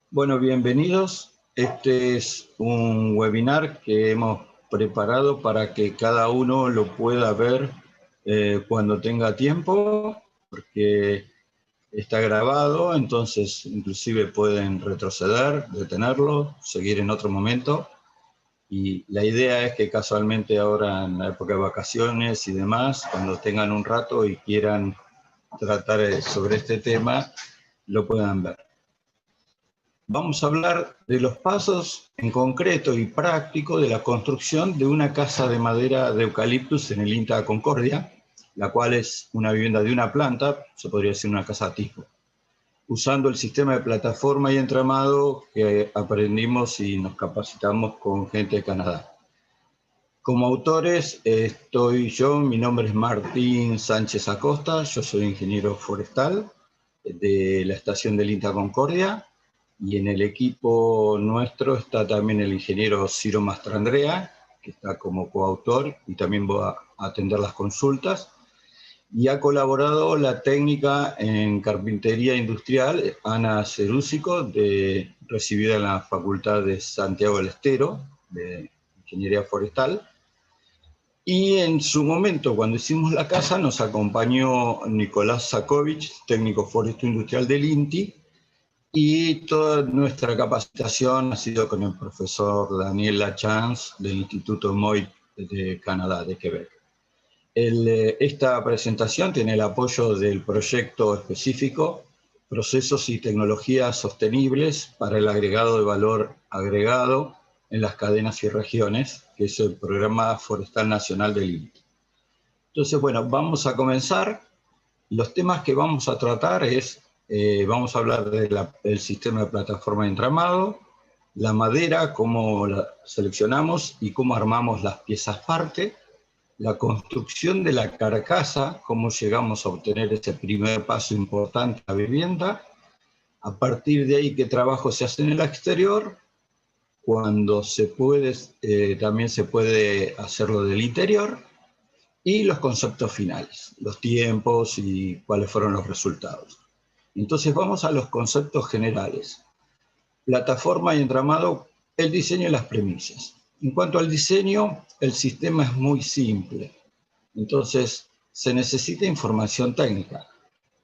Bueno, bienvenidos. Este es un webinar que hemos preparado para que cada uno lo pueda ver cuando tenga tiempo, porque está grabado, entonces inclusive pueden retroceder, detenerlo, seguir en otro momento. Y la idea es que casualmente ahora en la época de vacaciones y demás, cuando tengan un rato y quieran tratar sobre este tema, lo puedan ver. Vamos a hablar de los pasos en concreto y práctico de la construcción de una casa de madera de eucaliptus en el INTA Concordia, la cual es una vivienda de una planta, se podría decir una casa tipo, usando el sistema de plataforma y entramado que aprendimos y nos capacitamos con gente de Canadá. Como autores estoy yo, mi nombre es Martín Sánchez Acosta, yo soy ingeniero forestal de la estación del INTA Concordia, y en el equipo nuestro está también el ingeniero Ciro Mastrandrea, que está como coautor y también va a atender las consultas. Y ha colaborado la técnica en carpintería industrial, Ana Cerúsico, recibida en la Facultad de Santiago del Estero, de Ingeniería Forestal. Y en su momento, cuando hicimos la casa, nos acompañó Nicolás Sakovic, técnico foresto industrial del INTI, y toda nuestra capacitación ha sido con el profesor Daniel Lachance del Instituto Moy de Canadá, de Quebec. Esta presentación tiene el apoyo del proyecto específico Procesos y Tecnologías Sostenibles para el Agregado de Valor Agregado en las Cadenas y Regiones, que es el Programa Forestal Nacional del INTI. Entonces, bueno, vamos a comenzar. Los temas que vamos a tratar vamos a hablar del sistema de plataforma de entramado, la madera, cómo la seleccionamos y cómo armamos las piezas parte, la construcción de la carcasa, cómo llegamos a obtener ese primer paso importante a la vivienda, a partir de ahí qué trabajo se hace en el exterior, cuando se puede, también se puede hacerlo del interior, y los conceptos finales, los tiempos y cuáles fueron los resultados. Entonces vamos a los conceptos generales. Plataforma y entramado, el diseño y las premisas. En cuanto al diseño, el sistema es muy simple. Entonces se necesita información técnica.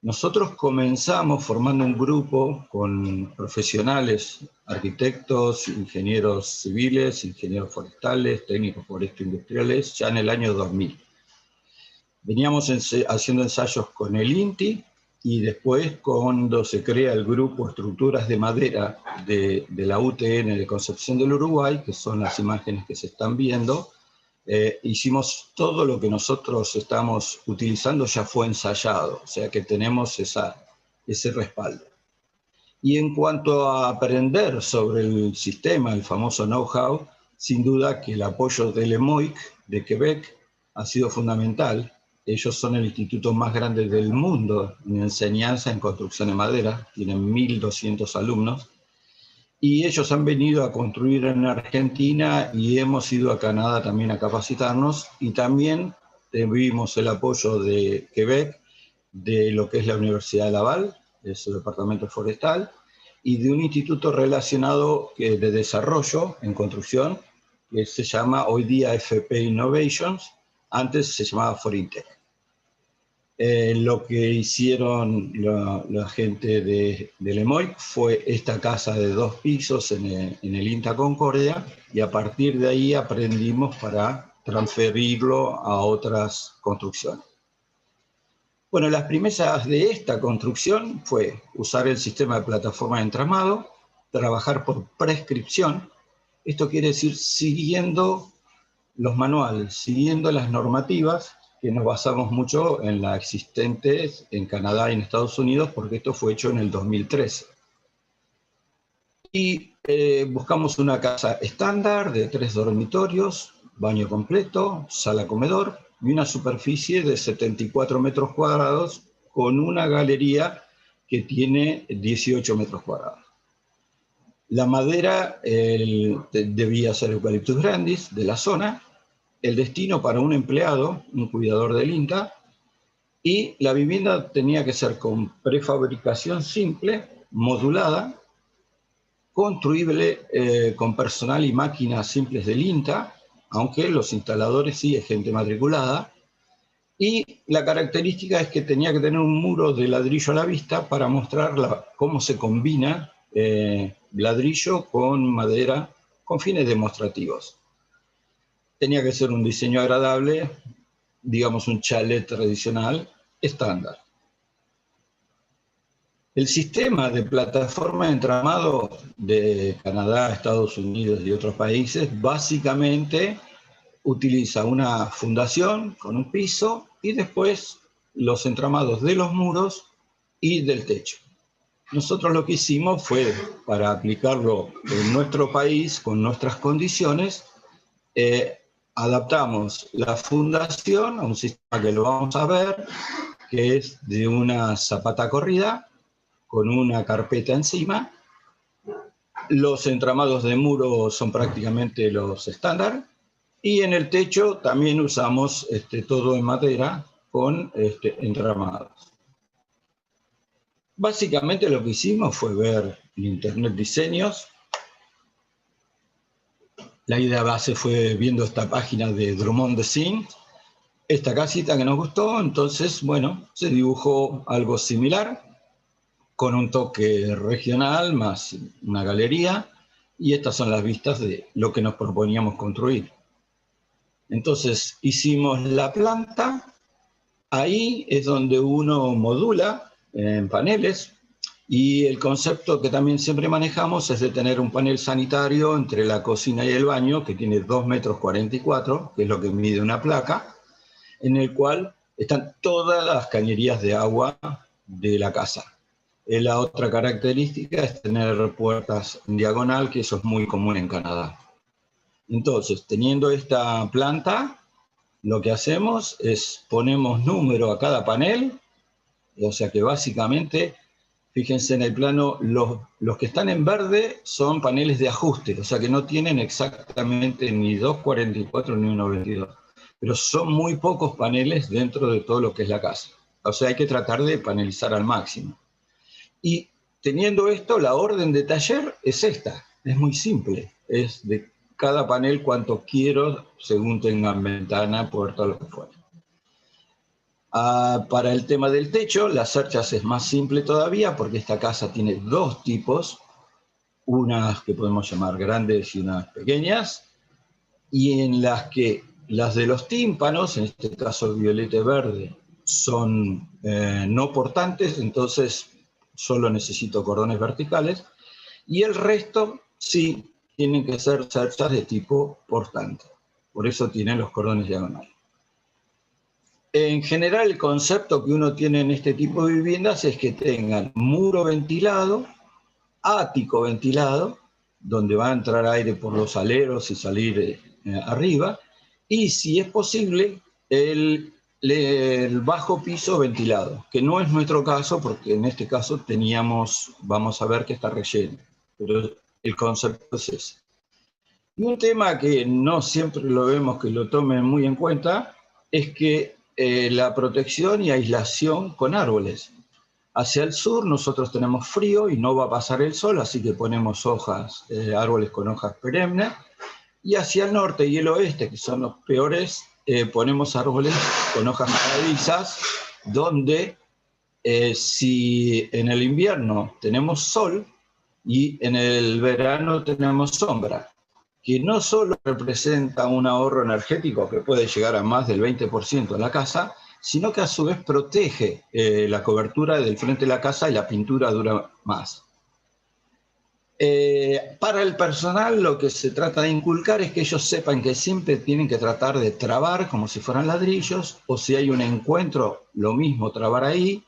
Nosotros comenzamos formando un grupo con profesionales, arquitectos, ingenieros civiles, ingenieros forestales, técnicos foresto-industriales, ya en el año 2000. Veníamos haciendo ensayos con el INTI y después cuando se crea el grupo Estructuras de Madera de la UTN de Concepción del Uruguay, que son las imágenes que se están viendo, hicimos todo lo que nosotros estamos utilizando ya fue ensayado, o sea que tenemos ese respaldo. Y en cuanto a aprender sobre el sistema, el famoso know-how, sin duda que el apoyo del EMOIC de Quebec ha sido fundamental. Ellos son el instituto más grande del mundo en enseñanza en construcción de madera, tienen 1.200 alumnos, y ellos han venido a construir en Argentina y hemos ido a Canadá también a capacitarnos, y también tuvimos el apoyo de Quebec, de lo que es la Universidad de Laval, de su departamento forestal, y de un instituto relacionado de desarrollo en construcción, que se llama hoy día FP Innovations, antes se llamaba Forintec. Lo que hicieron la gente del EMOIC fue esta casa de 2 pisos en el INTA Concordia, y a partir de ahí aprendimos para transferirlo a otras construcciones. Bueno, las premisas de esta construcción fue usar el sistema de plataforma de entramado, trabajar por prescripción, esto quiere decir siguiendo los manuales, siguiendo las normativas, que nos basamos mucho en las existentes en Canadá y en Estados Unidos, porque esto fue hecho en el 2013. Y buscamos una casa estándar de 3 dormitorios, baño completo, sala comedor y una superficie de 74 metros cuadrados con una galería que tiene 18 metros cuadrados. La madera debía ser Eucalyptus grandis de la zona, el destino para un empleado, un cuidador del INTA, y la vivienda tenía que ser con prefabricación simple, modulada, construible con personal y máquinas simples del INTA, aunque los instaladores sí es gente matriculada, y la característica es que tenía que tener un muro de ladrillo a la vista para mostrar cómo se combina ladrillo con madera con fines demostrativos. Tenía que ser un diseño agradable, digamos un chalet tradicional estándar. El sistema de plataforma de entramado de Canadá, Estados Unidos y otros países básicamente utiliza una fundación con un piso y después los entramados de los muros y del techo. Nosotros lo que hicimos fue, para aplicarlo en nuestro país con nuestras condiciones, adaptamos la fundación a un sistema que lo vamos a ver, que es de una zapata corrida con una carpeta encima. Los entramados de muro son prácticamente los estándar. Y en el techo también usamos todo en madera con entramados. Básicamente lo que hicimos fue ver en internet diseños. La idea base fue viendo esta página de Drummond Design, esta casita que nos gustó, entonces, bueno, se dibujó algo similar, con un toque regional, más una galería, y estas son las vistas de lo que nos proponíamos construir. Entonces hicimos la planta, ahí es donde uno modula en paneles, y el concepto que también siempre manejamos es de tener un panel sanitario entre la cocina y el baño, que tiene 2,44 metros, que es lo que mide una placa, en el cual están todas las cañerías de agua de la casa. La otra característica es tener puertas en diagonal, que eso es muy común en Canadá. Entonces, teniendo esta planta, lo que hacemos es ponemos número a cada panel, o sea que básicamente, fíjense en el plano, los que están en verde son paneles de ajuste, o sea que no tienen exactamente ni 2,44 ni 1,22, pero son muy pocos paneles dentro de todo lo que es la casa. O sea, hay que tratar de panelizar al máximo. Y teniendo esto, la orden de taller es esta, es muy simple, es de cada panel cuánto quiero según tengan ventana, puerta, lo que fuera. Para el tema del techo, las cerchas es más simple todavía porque esta casa tiene dos tipos, unas que podemos llamar grandes y unas pequeñas, y en las que las de los tímpanos, en este caso violeta y verde, son no portantes, entonces solo necesito cordones verticales, y el resto sí tienen que ser cerchas de tipo portante. Por eso tienen los cordones diagonales. En general, el concepto que uno tiene en este tipo de viviendas es que tengan muro ventilado, ático ventilado, donde va a entrar aire por los aleros y salir arriba, y si es posible, el bajo piso ventilado, que no es nuestro caso, porque en este caso teníamos, vamos a ver que está relleno, pero el concepto es ese. Y un tema que no siempre lo vemos que lo tomen muy en cuenta, es que la protección y aislación con árboles. Hacia el sur nosotros tenemos frío y no va a pasar el sol, así que ponemos hojas, árboles con hojas perennes, y hacia el norte y el oeste, que son los peores, ponemos árboles con hojas paradisas, donde si en el invierno tenemos sol y en el verano tenemos sombra, que no solo representa un ahorro energético que puede llegar a más del 20% en la casa, sino que a su vez protege la cobertura del frente de la casa y la pintura dura más. Para el personal lo que se trata de inculcar es que ellos sepan que siempre tienen que tratar de trabar como si fueran ladrillos, o si hay un encuentro, lo mismo, trabar ahí.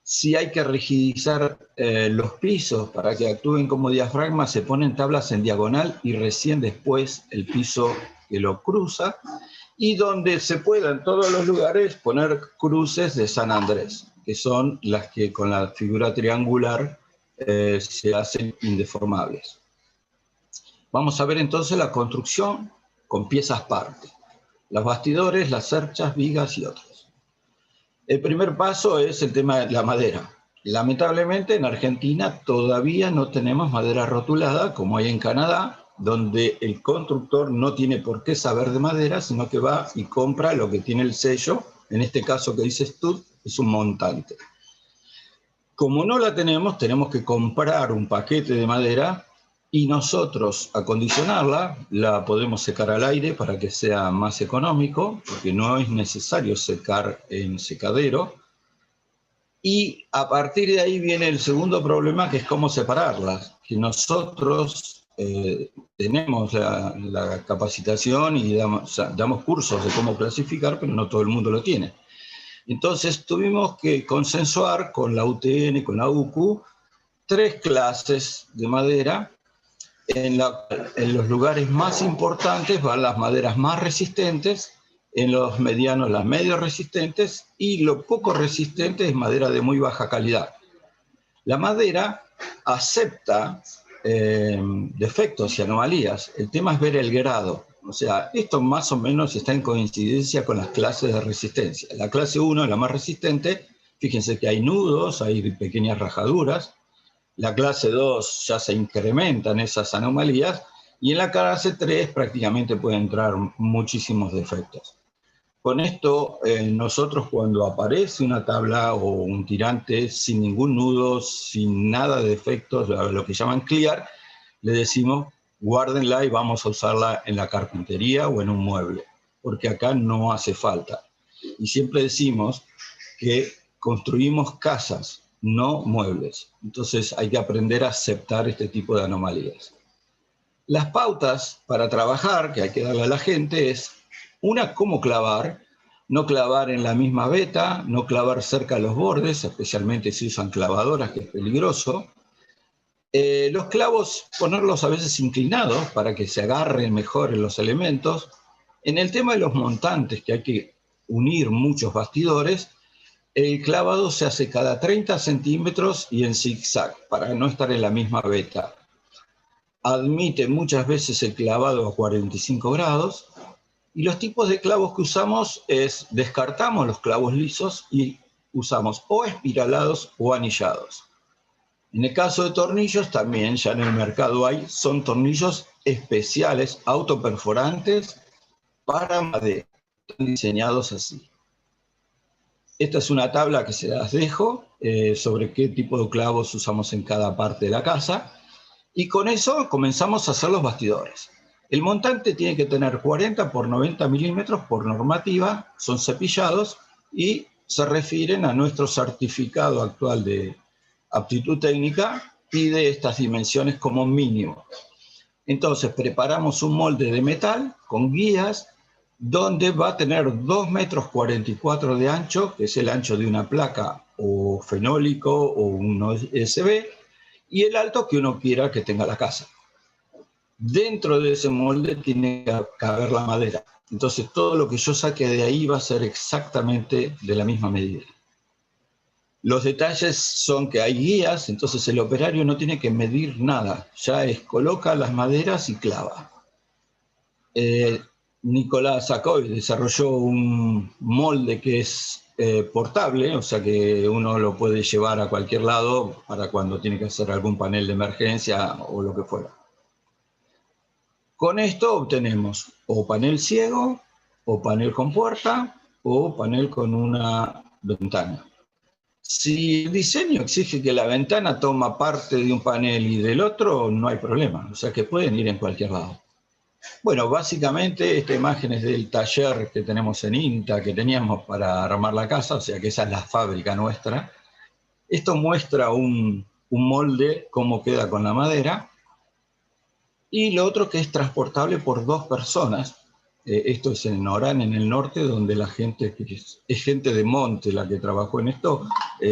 Si hay que rigidizar los pisos para que actúen como diafragma, se ponen tablas en diagonal y recién después el piso que lo cruza. Y donde se pueda en todos los lugares poner cruces de San Andrés, que son las que con la figura triangular se hacen indeformables. Vamos a ver entonces la construcción con piezas parte. Los bastidores, las cerchas, vigas y otros. El primer paso es el tema de la madera. Lamentablemente en Argentina todavía no tenemos madera rotulada como hay en Canadá, donde el constructor no tiene por qué saber de madera, sino que va y compra lo que tiene el sello, en este caso que dice Stud, es un montante. Como no la tenemos, tenemos que comprar un paquete de madera y nosotros acondicionarla, la podemos secar al aire para que sea más económico, porque no es necesario secar en secadero. Y a partir de ahí viene el segundo problema, que es cómo separarlas. Que nosotros tenemos la capacitación y damos cursos de cómo clasificar, pero no todo el mundo lo tiene. Entonces tuvimos que consensuar con la UTN, con la UCU, 3 clases de madera. En los lugares más importantes van las maderas más resistentes, en los medianos las medio resistentes, y lo poco resistente es madera de muy baja calidad. La madera acepta defectos y anomalías. El tema es ver el grado. O sea, esto más o menos está en coincidencia con las clases de resistencia. La clase 1 es la más resistente. Fíjense que hay nudos, hay pequeñas rajaduras. La clase 2 ya se incrementan esas anomalías. Y en la clase 3 prácticamente pueden entrar muchísimos defectos. Con esto, nosotros cuando aparece una tabla o un tirante sin ningún nudo, sin nada de defectos, lo que llaman clear, le decimos guárdenla y vamos a usarla en la carpintería o en un mueble, porque acá no hace falta. Y siempre decimos que construimos casas, no muebles. Entonces hay que aprender a aceptar este tipo de anomalías. Las pautas para trabajar que hay que darle a la gente es: una, cómo clavar, no clavar en la misma veta, no clavar cerca de los bordes, especialmente si usan clavadoras, que es peligroso. Los clavos, ponerlos a veces inclinados para que se agarren mejor en los elementos. En el tema de los montantes, que hay que unir muchos bastidores, el clavado se hace cada 30 centímetros y en zigzag, para no estar en la misma veta. Admite muchas veces el clavado a 45 grados, y los tipos de clavos que usamos es, descartamos los clavos lisos y usamos o espiralados o anillados. En el caso de tornillos también, ya en el mercado hay, son tornillos especiales, autoperforantes para madera, están diseñados así. Esta es una tabla que se las dejo sobre qué tipo de clavos usamos en cada parte de la casa, y con eso comenzamos a hacer los bastidores. El montante tiene que tener 40 por 90 milímetros por normativa, son cepillados y se refieren a nuestro certificado actual de aptitud técnica, pide estas dimensiones como mínimo. Entonces preparamos un molde de metal con guías donde va a tener 2,44 metros de ancho, que es el ancho de una placa o fenólico o un USB, y el alto que uno quiera que tenga la casa. Dentro de ese molde tiene que caber la madera. Entonces todo lo que yo saque de ahí va a ser exactamente de la misma medida. Los detalles son que hay guías, entonces el operario no tiene que medir nada. Ya coloca las maderas y clava. Nicolás Sacoy desarrolló un molde que es portable, o sea que uno lo puede llevar a cualquier lado para cuando tiene que hacer algún panel de emergencia o lo que fuera. Con esto obtenemos o panel ciego, o panel con puerta, o panel con una ventana. Si el diseño exige que la ventana toma parte de un panel y del otro, no hay problema, o sea que pueden ir en cualquier lado. Bueno, básicamente esta imagen es del taller que tenemos en INTA, que teníamos para armar la casa, o sea que esa es la fábrica nuestra. Esto muestra un molde, cómo queda con la madera, y lo otro que es transportable por 2 personas. Esto es en Orán, en el norte, donde la gente, que es gente de monte la que trabajó en esto,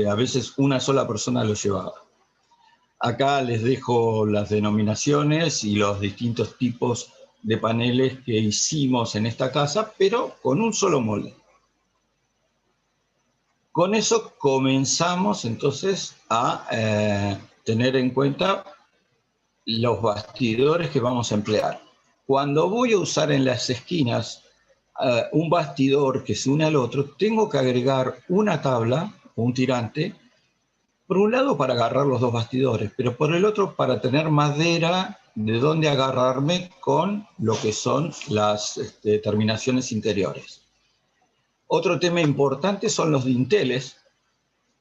a veces una sola persona lo llevaba. Acá les dejo las denominaciones y los distintos tipos de paneles que hicimos en esta casa, pero con un solo molde. Con eso comenzamos entonces a tener en cuenta los bastidores que vamos a emplear. Cuando voy a usar en las esquinas un bastidor que se une al otro, tengo que agregar una tabla o un tirante, Por un lado para agarrar los dos bastidores, pero por el otro para tener madera de donde agarrarme con lo que son las terminaciones interiores. Otro tema importante son los dinteles,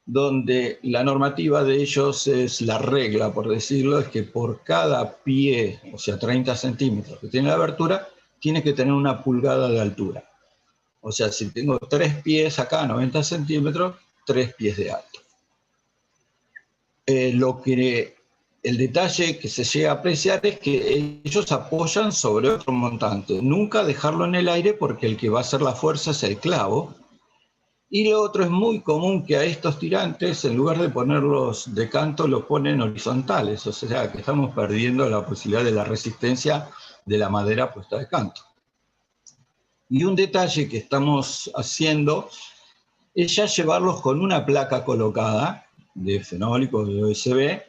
donde la normativa de ellos es la regla, por decirlo, es que por cada pie, o sea, 30 centímetros que tiene la abertura, tiene que tener 1 pulgada de altura. O sea, si tengo 3 pies acá, 90 centímetros, 3 pies de alto. El detalle que se llega a apreciar es que ellos apoyan sobre otro montante. Nunca dejarlo en el aire porque el que va a hacer la fuerza es el clavo. Y lo otro es muy común que a estos tirantes, en lugar de ponerlos de canto, los ponen horizontales. O sea, que estamos perdiendo la posibilidad de la resistencia de la madera puesta de canto. Y un detalle que estamos haciendo es ya llevarlos con una placa colocada de fenólico, de OSB,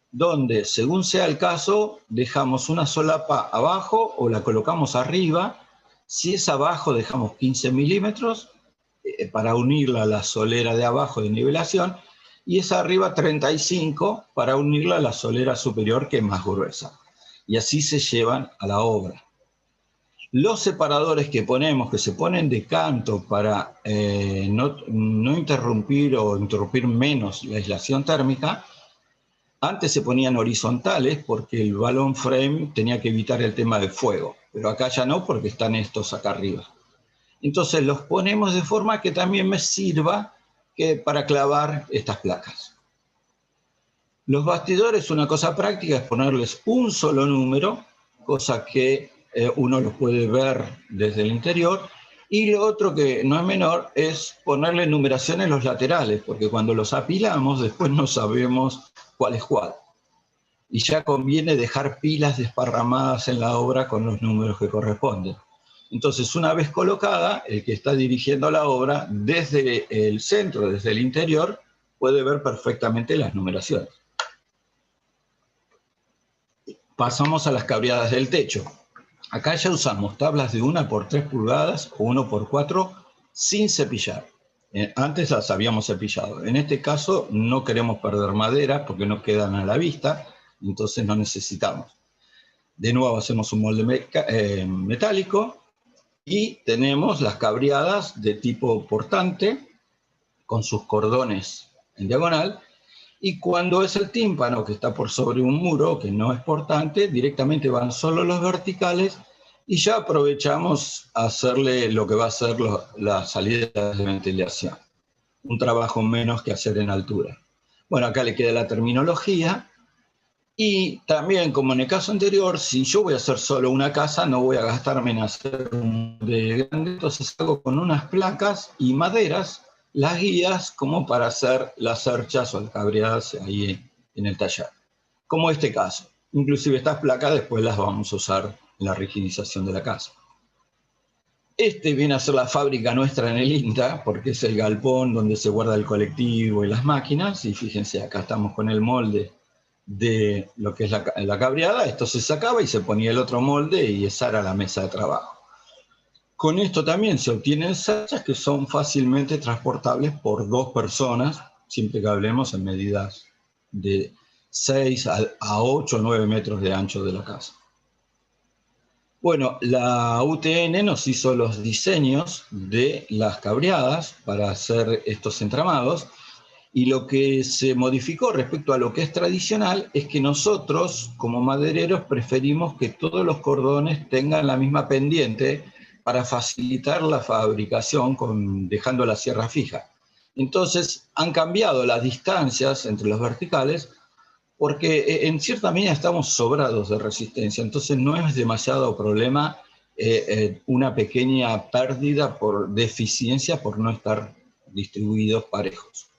donde, según sea el caso, dejamos una solapa abajo o la colocamos arriba. Si es abajo, dejamos 15 milímetros para unirla a la solera de abajo de nivelación, y es arriba 35 para unirla a la solera superior, que es más gruesa. Y así se llevan a la obra. Los separadores que ponemos, que se ponen de canto para no interrumpir o interrumpir menos la aislación térmica, antes se ponían horizontales porque el balloon frame tenía que evitar el tema del fuego, pero acá ya no porque están estos acá arriba. Entonces los ponemos de forma que también me sirva para clavar estas placas. Los bastidores, una cosa práctica es ponerles un solo número, cosa que uno los puede ver desde el interior, y lo otro que no es menor es ponerle numeración en los laterales, porque cuando los apilamos después no sabemos cuál es cuál. Y ya conviene dejar pilas desparramadas en la obra con los números que corresponden. Entonces, una vez colocada, el que está dirigiendo la obra desde el centro, desde el interior, puede ver perfectamente las numeraciones. Pasamos a las cabreadas del techo. Acá ya usamos tablas de 1 por 3 pulgadas o 1 por 4 sin cepillar. Antes las habíamos cepillado. En este caso no queremos perder madera porque no quedan a la vista, entonces no necesitamos. De nuevo hacemos un molde metálico y tenemos las cabreadas de tipo portante con sus cordones en diagonal. Y cuando es el tímpano que está por sobre un muro, que no es portante, directamente van solo los verticales y ya aprovechamos a hacerle lo que va a ser la salida de ventilación. Un trabajo menos que hacer en altura. Bueno, acá le queda la terminología. Y también, como en el caso anterior, si yo voy a hacer solo una casa, no voy a gastarme en hacer un de grande, entonces hago con unas placas y maderas las guías como para hacer las cerchas o las cabreadas ahí en el taller. Como este caso. Inclusive estas placas después las vamos a usar en la rigidización de la casa. Este viene a ser la fábrica nuestra en el INTA, porque es el galpón donde se guarda el colectivo y las máquinas. Y fíjense, acá estamos con el molde de lo que es la cabreada. Esto se sacaba y se ponía el otro molde y esa era la mesa de trabajo. Con esto también se obtienen cerchas que son fácilmente transportables por 2 personas, siempre que hablemos en medidas de 6 a 8 o 9 metros de ancho de la casa. Bueno, la UTN nos hizo los diseños de las cabreadas para hacer estos entramados, y lo que se modificó respecto a lo que es tradicional es que nosotros, como madereros, preferimos que todos los cordones tengan la misma pendiente para facilitar la fabricación dejando la sierra fija. Entonces, han cambiado las distancias entre los verticales porque en cierta medida estamos sobrados de resistencia, entonces no es demasiado problema una pequeña pérdida de eficiencia por no estar distribuidos parejos.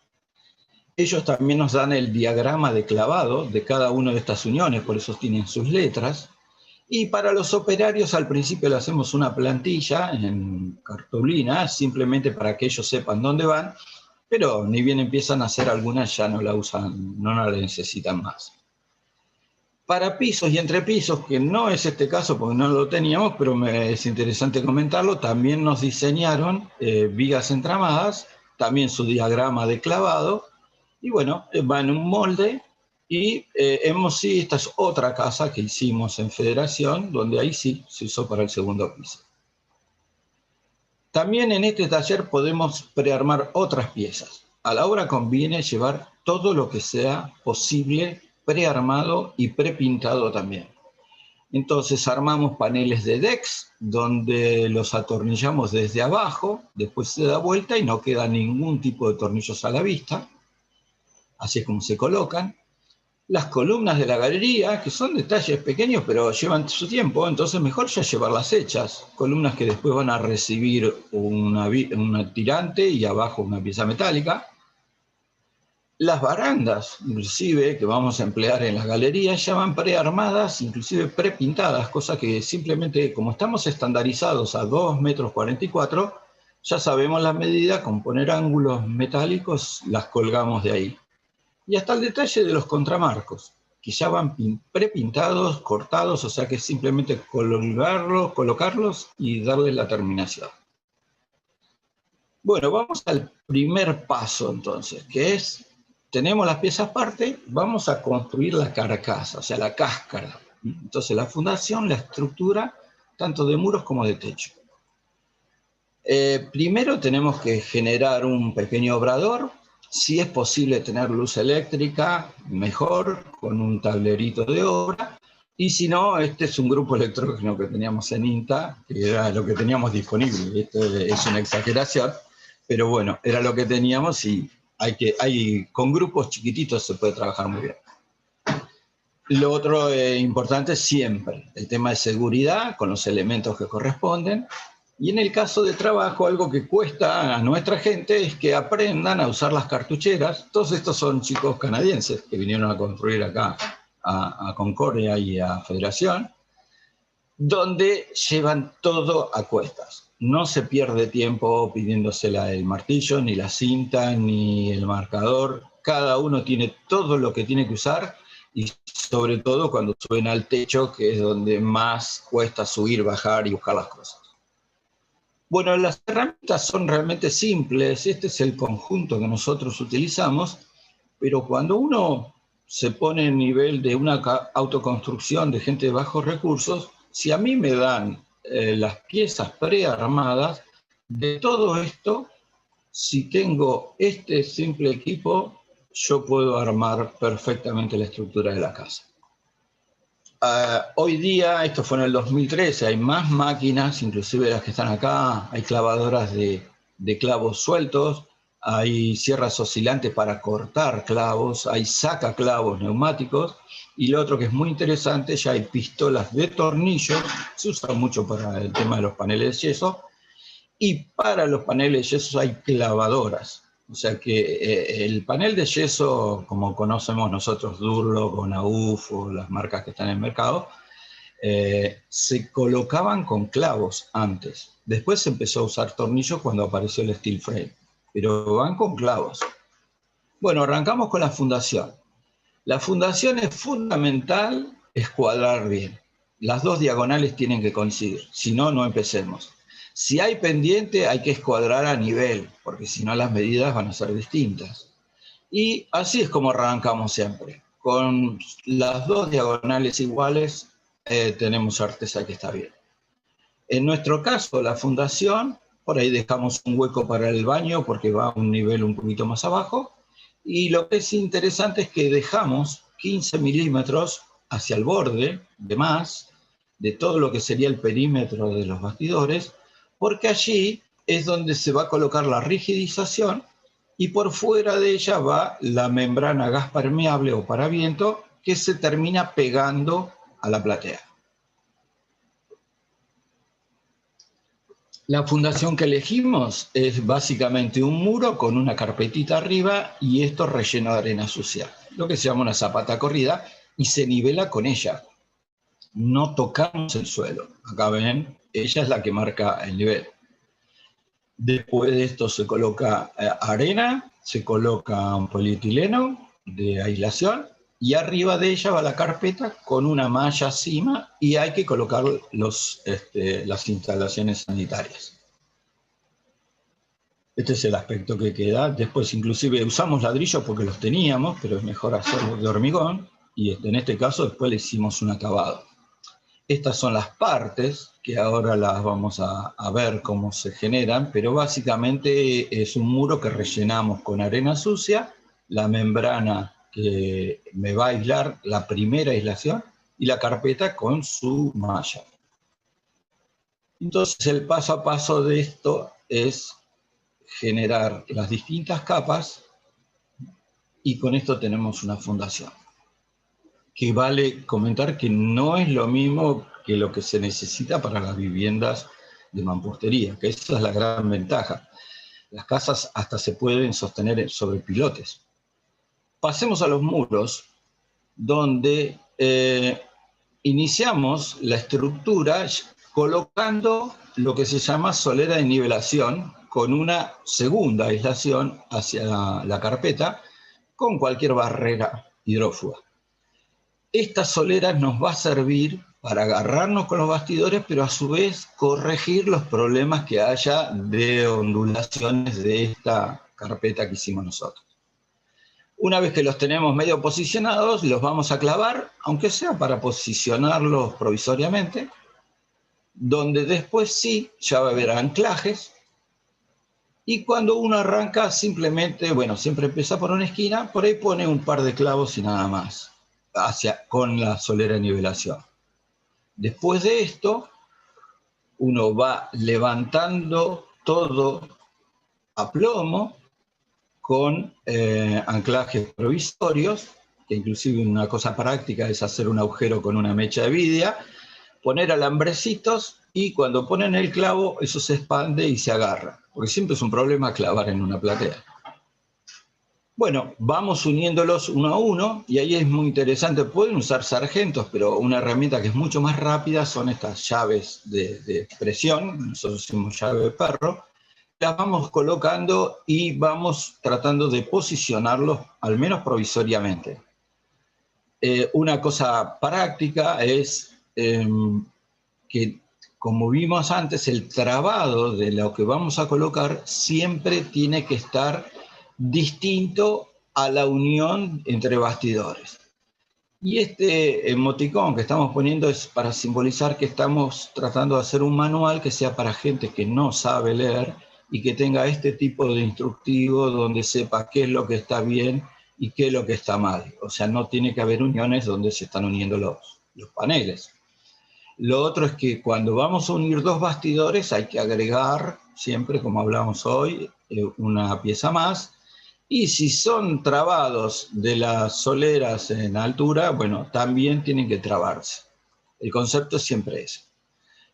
Ellos también nos dan el diagrama de clavado de cada una de estas uniones, por eso tienen sus letras. Y para los operarios al principio le hacemos una plantilla en cartulina, simplemente para que ellos sepan dónde van, pero ni bien empiezan a hacer algunas ya no la usan, no la necesitan más. Para pisos y entrepisos, que no es este caso porque no lo teníamos, pero es interesante comentarlo, también nos diseñaron vigas entramadas, también su diagrama de clavado, Y bueno, va en un molde y sí, esta es otra casa que hicimos en Federación, donde ahí sí se usó para el segundo piso. También en este taller podemos prearmar otras piezas. A la obra conviene llevar todo lo que sea posible prearmado y prepintado también. Entonces armamos paneles de DEX, donde los atornillamos desde abajo, después se da vuelta y no queda ningún tipo de tornillos a la vista. Así es como se colocan. Las columnas de la galería, que son detalles pequeños, pero llevan su tiempo, entonces mejor ya llevarlas hechas. Columnas que después van a recibir una tirante y abajo una pieza metálica. Las barandas, inclusive, que vamos a emplear en las galerías, ya van prearmadas, inclusive prepintadas, cosa que simplemente, como estamos estandarizados a 2,44 m, ya sabemos las medidas, con poner ángulos metálicos las colgamos de ahí. Y hasta el detalle de los contramarcos, que ya van prepintados, cortados, o sea que es simplemente colocarlos y darles la terminación. Bueno, vamos al primer paso entonces, que es, tenemos las piezas aparte, vamos a construir la carcasa, o sea, la cáscara. Entonces la fundación, la estructura, tanto de muros como de techo. Primero tenemos que generar un pequeño obrador. Si es posible tener luz eléctrica, mejor, con un tablerito de obra. Y si no, este es un grupo electrógeno que teníamos en INTA, que era lo que teníamos disponible. Esto es una exageración, pero bueno, era lo que teníamos y con grupos chiquititos se puede trabajar muy bien. Lo otro importante siempre, el tema de seguridad, con los elementos que corresponden. Y en el caso de trabajo, algo que cuesta a nuestra gente es que aprendan a usar las cartucheras. Todos estos son chicos canadienses que vinieron a construir acá a Concordia y a Federación, donde llevan todo a cuestas. No se pierde tiempo pidiéndosela el martillo, ni la cinta, ni el marcador. Cada uno tiene todo lo que tiene que usar y sobre todo cuando suben al techo, que es donde más cuesta subir, bajar y buscar las cosas. Bueno, las herramientas son realmente simples, este es el conjunto que nosotros utilizamos, pero cuando uno se pone en nivel de una autoconstrucción de gente de bajos recursos, si a mí me dan las piezas prearmadas, de todo esto, si tengo este simple equipo, yo puedo armar perfectamente la estructura de la casa. Hoy día, esto fue en el 2013, hay más máquinas, inclusive las que están acá, hay clavadoras de clavos sueltos, hay sierras oscilantes para cortar clavos, hay sacaclavos neumáticos, y lo otro que es muy interesante, ya hay pistolas de tornillos, se usa mucho para el tema de los paneles de yeso, y para los paneles de yeso hay clavadoras. O sea que el panel de yeso, como conocemos nosotros, Durlock o Nauf o las marcas que están en el mercado, se colocaban con clavos antes. Después se empezó a usar tornillos cuando apareció el steel frame, pero van con clavos. Bueno, arrancamos con la fundación. La fundación es fundamental escuadrar bien. Las dos diagonales tienen que coincidir, si no, no empecemos. Si hay pendiente, hay que escuadrar a nivel, porque si no las medidas van a ser distintas. Y así es como arrancamos siempre. Con las dos diagonales iguales, tenemos certeza que está bien. En nuestro caso, la fundación, por ahí dejamos un hueco para el baño porque va a un nivel un poquito más abajo. Y lo que es interesante es que dejamos 15 milímetros hacia el borde, de más, de todo lo que sería el perímetro de los bastidores, porque allí es donde se va a colocar la rigidización y por fuera de ella va la membrana gas permeable o paraviento que se termina pegando a la platea. La fundación que elegimos es básicamente un muro con una carpetita arriba y esto relleno de arena sucia, lo que se llama una zapata corrida, y se nivela con ella. No tocamos el suelo. Acá ven, ella es la que marca el nivel. Después de esto se coloca arena, se coloca un polietileno de aislación y arriba de ella va la carpeta con una malla encima y hay que colocar las instalaciones sanitarias. Este es el aspecto que queda. Después inclusive usamos ladrillos porque los teníamos, pero es mejor hacerlo de hormigón, y en este caso después le hicimos un acabado. Estas son las partes, que ahora las vamos a ver cómo se generan, pero básicamente es un muro que rellenamos con arena sucia, la membrana que me va a aislar la primera aislación, y la carpeta con su malla. Entonces el paso a paso de esto es generar las distintas capas, y con esto tenemos una fundación. Que vale comentar que no es lo mismo que lo que se necesita para las viviendas de mampostería, que esa es la gran ventaja. Las casas hasta se pueden sostener sobre pilotes. Pasemos a los muros, donde iniciamos la estructura colocando lo que se llama solera de nivelación, con una segunda aislación hacia la carpeta, con cualquier barrera hidrófuga. Esta solera nos va a servir para agarrarnos con los bastidores, pero a su vez corregir los problemas que haya de ondulaciones de esta carpeta que hicimos nosotros. Una vez que los tenemos medio posicionados, los vamos a clavar, aunque sea para posicionarlos provisoriamente, donde después sí ya va a haber anclajes, y cuando uno arranca simplemente, bueno, siempre empieza por una esquina, por ahí pone un par de clavos y nada más, con la solera de nivelación. Después de esto, uno va levantando todo a plomo con anclajes provisorios, que inclusive una cosa práctica es hacer un agujero con una mecha de vidia, poner alambrecitos, y cuando ponen el clavo, eso se expande y se agarra, porque siempre es un problema clavar en una platea. Bueno, vamos uniéndolos uno a uno, y ahí es muy interesante. Pueden usar sargentos, pero una herramienta que es mucho más rápida son estas llaves de presión. Nosotros usamos llave de perro. Las vamos colocando y vamos tratando de posicionarlos, al menos provisoriamente. Una cosa práctica es que, como vimos antes, el trabado de lo que vamos a colocar siempre tiene que estar distinto a la unión entre bastidores. Y este emoticón que estamos poniendo es para simbolizar que estamos tratando de hacer un manual que sea para gente que no sabe leer y que tenga este tipo de instructivo donde sepa qué es lo que está bien y qué es lo que está mal. O sea, no tiene que haber uniones donde se están uniendo los paneles. Lo otro es que cuando vamos a unir dos bastidores hay que agregar, siempre como hablamos hoy, una pieza más. Y si son trabados de las soleras en altura, bueno, también tienen que trabarse. El concepto es siempre ese.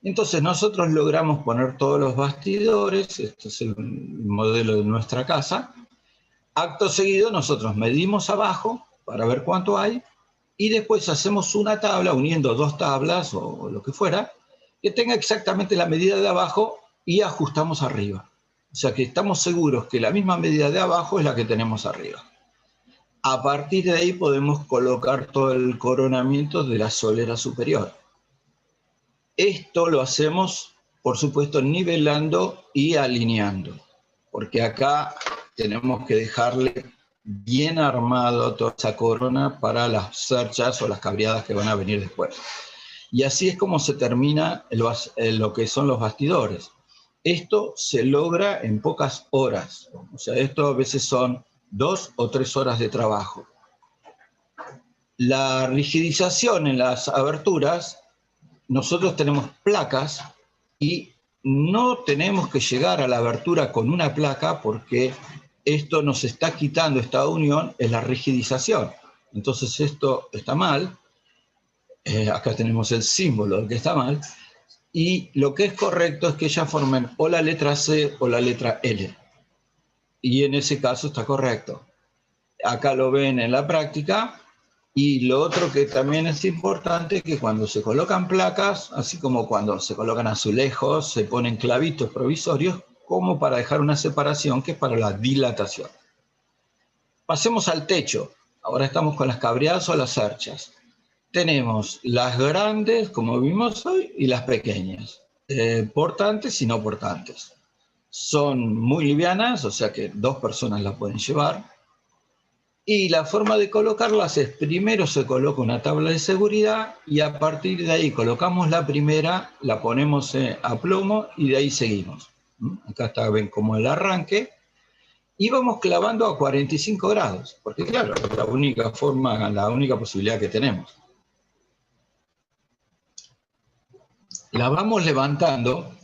Entonces nosotros logramos poner todos los bastidores, este es el modelo de nuestra casa. Acto seguido nosotros medimos abajo para ver cuánto hay, y después hacemos una tabla uniendo dos tablas o lo que fuera, que tenga exactamente la medida de abajo, y ajustamos arriba. O sea que estamos seguros que la misma medida de abajo es la que tenemos arriba. A partir de ahí podemos colocar todo el coronamiento de la solera superior. Esto lo hacemos, por supuesto, nivelando y alineando, porque acá tenemos que dejarle bien armado toda esa corona para las cerchas o las cabreadas que van a venir después. Y así es como se termina lo que son los bastidores. Esto se logra en pocas horas. O sea, esto a veces son 2 o 3 horas de trabajo. La rigidización en las aberturas, nosotros tenemos placas y no tenemos que llegar a la abertura con una placa, porque esto nos está quitando esta unión, es la rigidización. Entonces esto está mal. Acá tenemos el símbolo de que está mal. Y lo que es correcto es que ellas formen o la letra C o la letra L. Y en ese caso está correcto. Acá lo ven en la práctica. Y lo otro que también es importante es que cuando se colocan placas, así como cuando se colocan azulejos, se ponen clavitos provisorios como para dejar una separación que es para la dilatación. Pasemos al techo. Ahora estamos con las cabreadas o las cerchas. Tenemos las grandes, como vimos hoy, y las pequeñas, portantes y no portantes. son muy livianas, o sea que 2 personas las pueden llevar. Y la forma de colocarlas es, primero se coloca una tabla de seguridad y a partir de ahí colocamos la primera, la ponemos a plomo y de ahí seguimos. Acá está, ven como el arranque. Y vamos clavando a 45 grados, porque claro, es la única forma, la única posibilidad que tenemos. La vamos levantando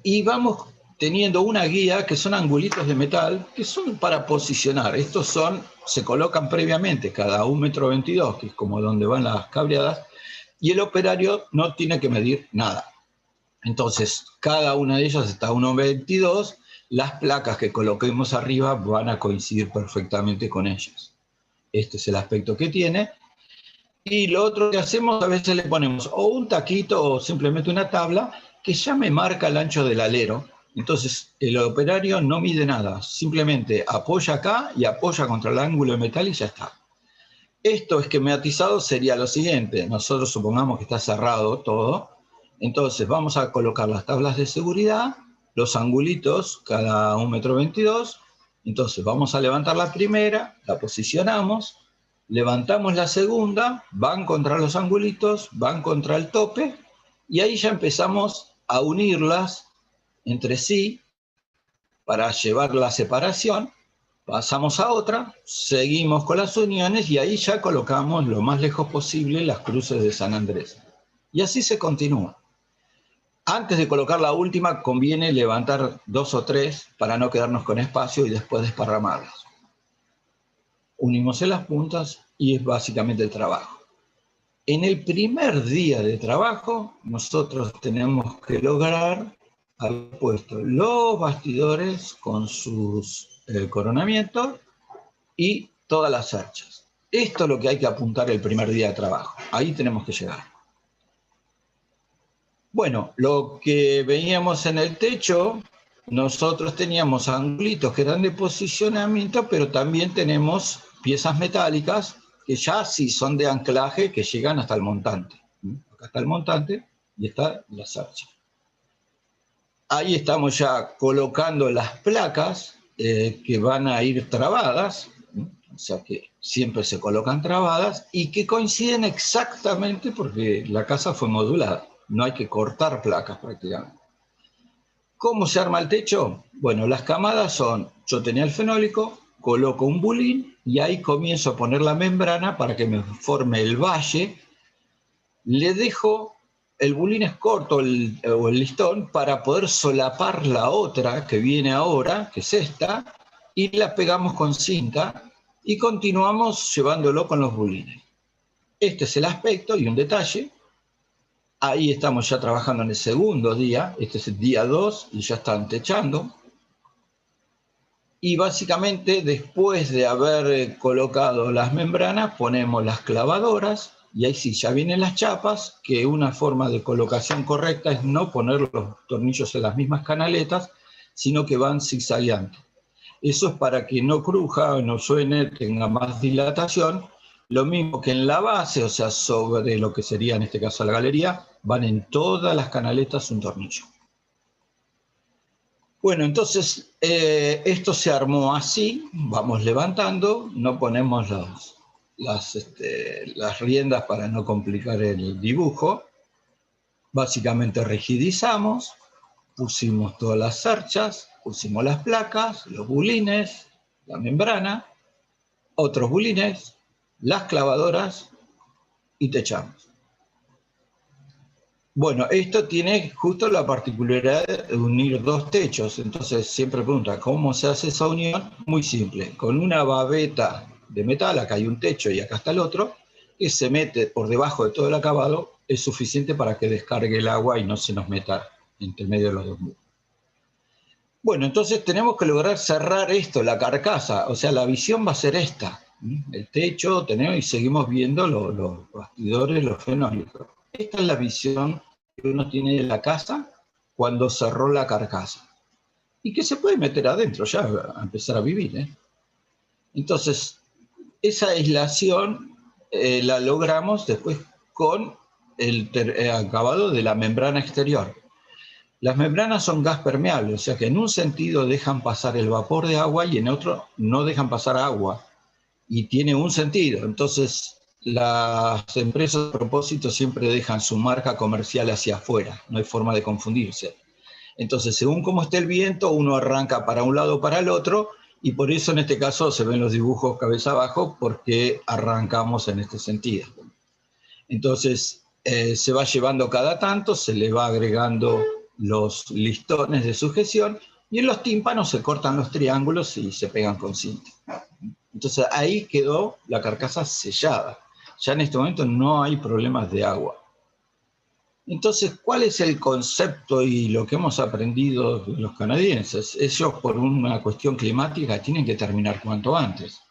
y vamos teniendo una guía que son angulitos de metal que son para posicionar. Estos se colocan previamente cada 1,22 m, que es como donde van las cableadas, y el operario no tiene que medir nada. Entonces, cada una de ellas está a 1,22 m, las placas que coloquemos arriba van a coincidir perfectamente con ellas. Este es el aspecto que tiene. Y lo otro que hacemos, a veces le ponemos o un taquito o simplemente una tabla que ya me marca el ancho del alero. Entonces el operario no mide nada, simplemente apoya acá y apoya contra el ángulo de metal y ya está. Esto esquematizado sería lo siguiente: nosotros supongamos que está cerrado todo, entonces vamos a colocar las tablas de seguridad, los angulitos cada 1,22 m, entonces vamos a levantar la primera, la posicionamos, levantamos la segunda, van contra los angulitos, van contra el tope, y ahí ya empezamos a unirlas entre sí para llevar la separación. Pasamos a otra, seguimos con las uniones y ahí ya colocamos lo más lejos posible las cruces de San Andrés. Y así se continúa. Antes de colocar la última, conviene levantar 2 o 3 para no quedarnos con espacio y después desparramarlas. Unimos en las puntas y es básicamente el trabajo. En el primer día de trabajo, nosotros tenemos que lograr haber puesto los bastidores con sus coronamientos y todas las cerchas. Esto es lo que hay que apuntar el primer día de trabajo. Ahí tenemos que llegar. Bueno, lo que veíamos en el techo, nosotros teníamos angulitos que eran de posicionamiento, pero también tenemos piezas metálicas que ya sí son de anclaje, que llegan hasta el montante. Acá está el montante y está la cercha. Ahí estamos ya colocando las placas que van a ir trabadas, o sea que siempre se colocan trabadas y que coinciden exactamente porque la casa fue modulada. No hay que cortar placas prácticamente. ¿Cómo se arma el techo? Bueno, las camadas son, yo tenía el fenólico, coloco un bulín y ahí comienzo a poner la membrana para que me forme el valle. Le dejo, el bulín es corto o el listón para poder solapar la otra que viene ahora, que es esta, y la pegamos con cinta y continuamos llevándolo con los bulines. Este es el aspecto y un detalle. Ahí estamos ya trabajando en el segundo día, este es el día 2 y ya están techando. Y básicamente después de haber colocado las membranas ponemos las clavadoras y ahí sí ya vienen las chapas, que una forma de colocación correcta es no poner los tornillos en las mismas canaletas, sino que van zigzagueando. Eso es para que no cruja, no suene, tenga más dilatación. Lo mismo que en la base, o sea, sobre lo que sería en este caso la galería, van en todas las canaletas un tornillo. Bueno, entonces esto se armó así, vamos levantando, no ponemos las riendas para no complicar el dibujo. Básicamente rigidizamos, pusimos todas las cerchas, pusimos las placas, los bulines, la membrana, otros bulines, las clavadoras y techamos. Bueno, esto tiene justo la particularidad de unir 2 techos, entonces siempre pregunta, ¿cómo se hace esa unión? Muy simple, con una babeta de metal, acá hay un techo y acá está el otro, que se mete por debajo de todo el acabado, es suficiente para que descargue el agua y no se nos meta entre medio de los 2 muros. Bueno, entonces tenemos que lograr cerrar esto, la carcasa, o sea, la visión va a ser esta. El techo, tenemos y seguimos viendo los bastidores, los fenólicos. Esta es la visión que uno tiene de la casa cuando cerró la carcasa. Y que se puede meter adentro ya, a empezar a vivir. Entonces, esa aislación la logramos después con el acabado de la membrana exterior. Las membranas son gas permeables, o sea que en un sentido dejan pasar el vapor de agua y en otro no dejan pasar agua. Y tiene un sentido. Entonces, las empresas a propósito siempre dejan su marca comercial hacia afuera, no hay forma de confundirse. Entonces, según cómo esté el viento, uno arranca para un lado o para el otro, y por eso en este caso se ven los dibujos cabeza abajo, porque arrancamos en este sentido. Entonces, se va llevando cada tanto, se le va agregando los listones de sujeción, y en los tímpanos se cortan los triángulos y se pegan con cinta. Entonces ahí quedó la carcasa sellada. Ya en este momento no hay problemas de agua. Entonces, ¿cuál es el concepto y lo que hemos aprendido de los canadienses? Ellos, por una cuestión climática, tienen que terminar cuanto antes.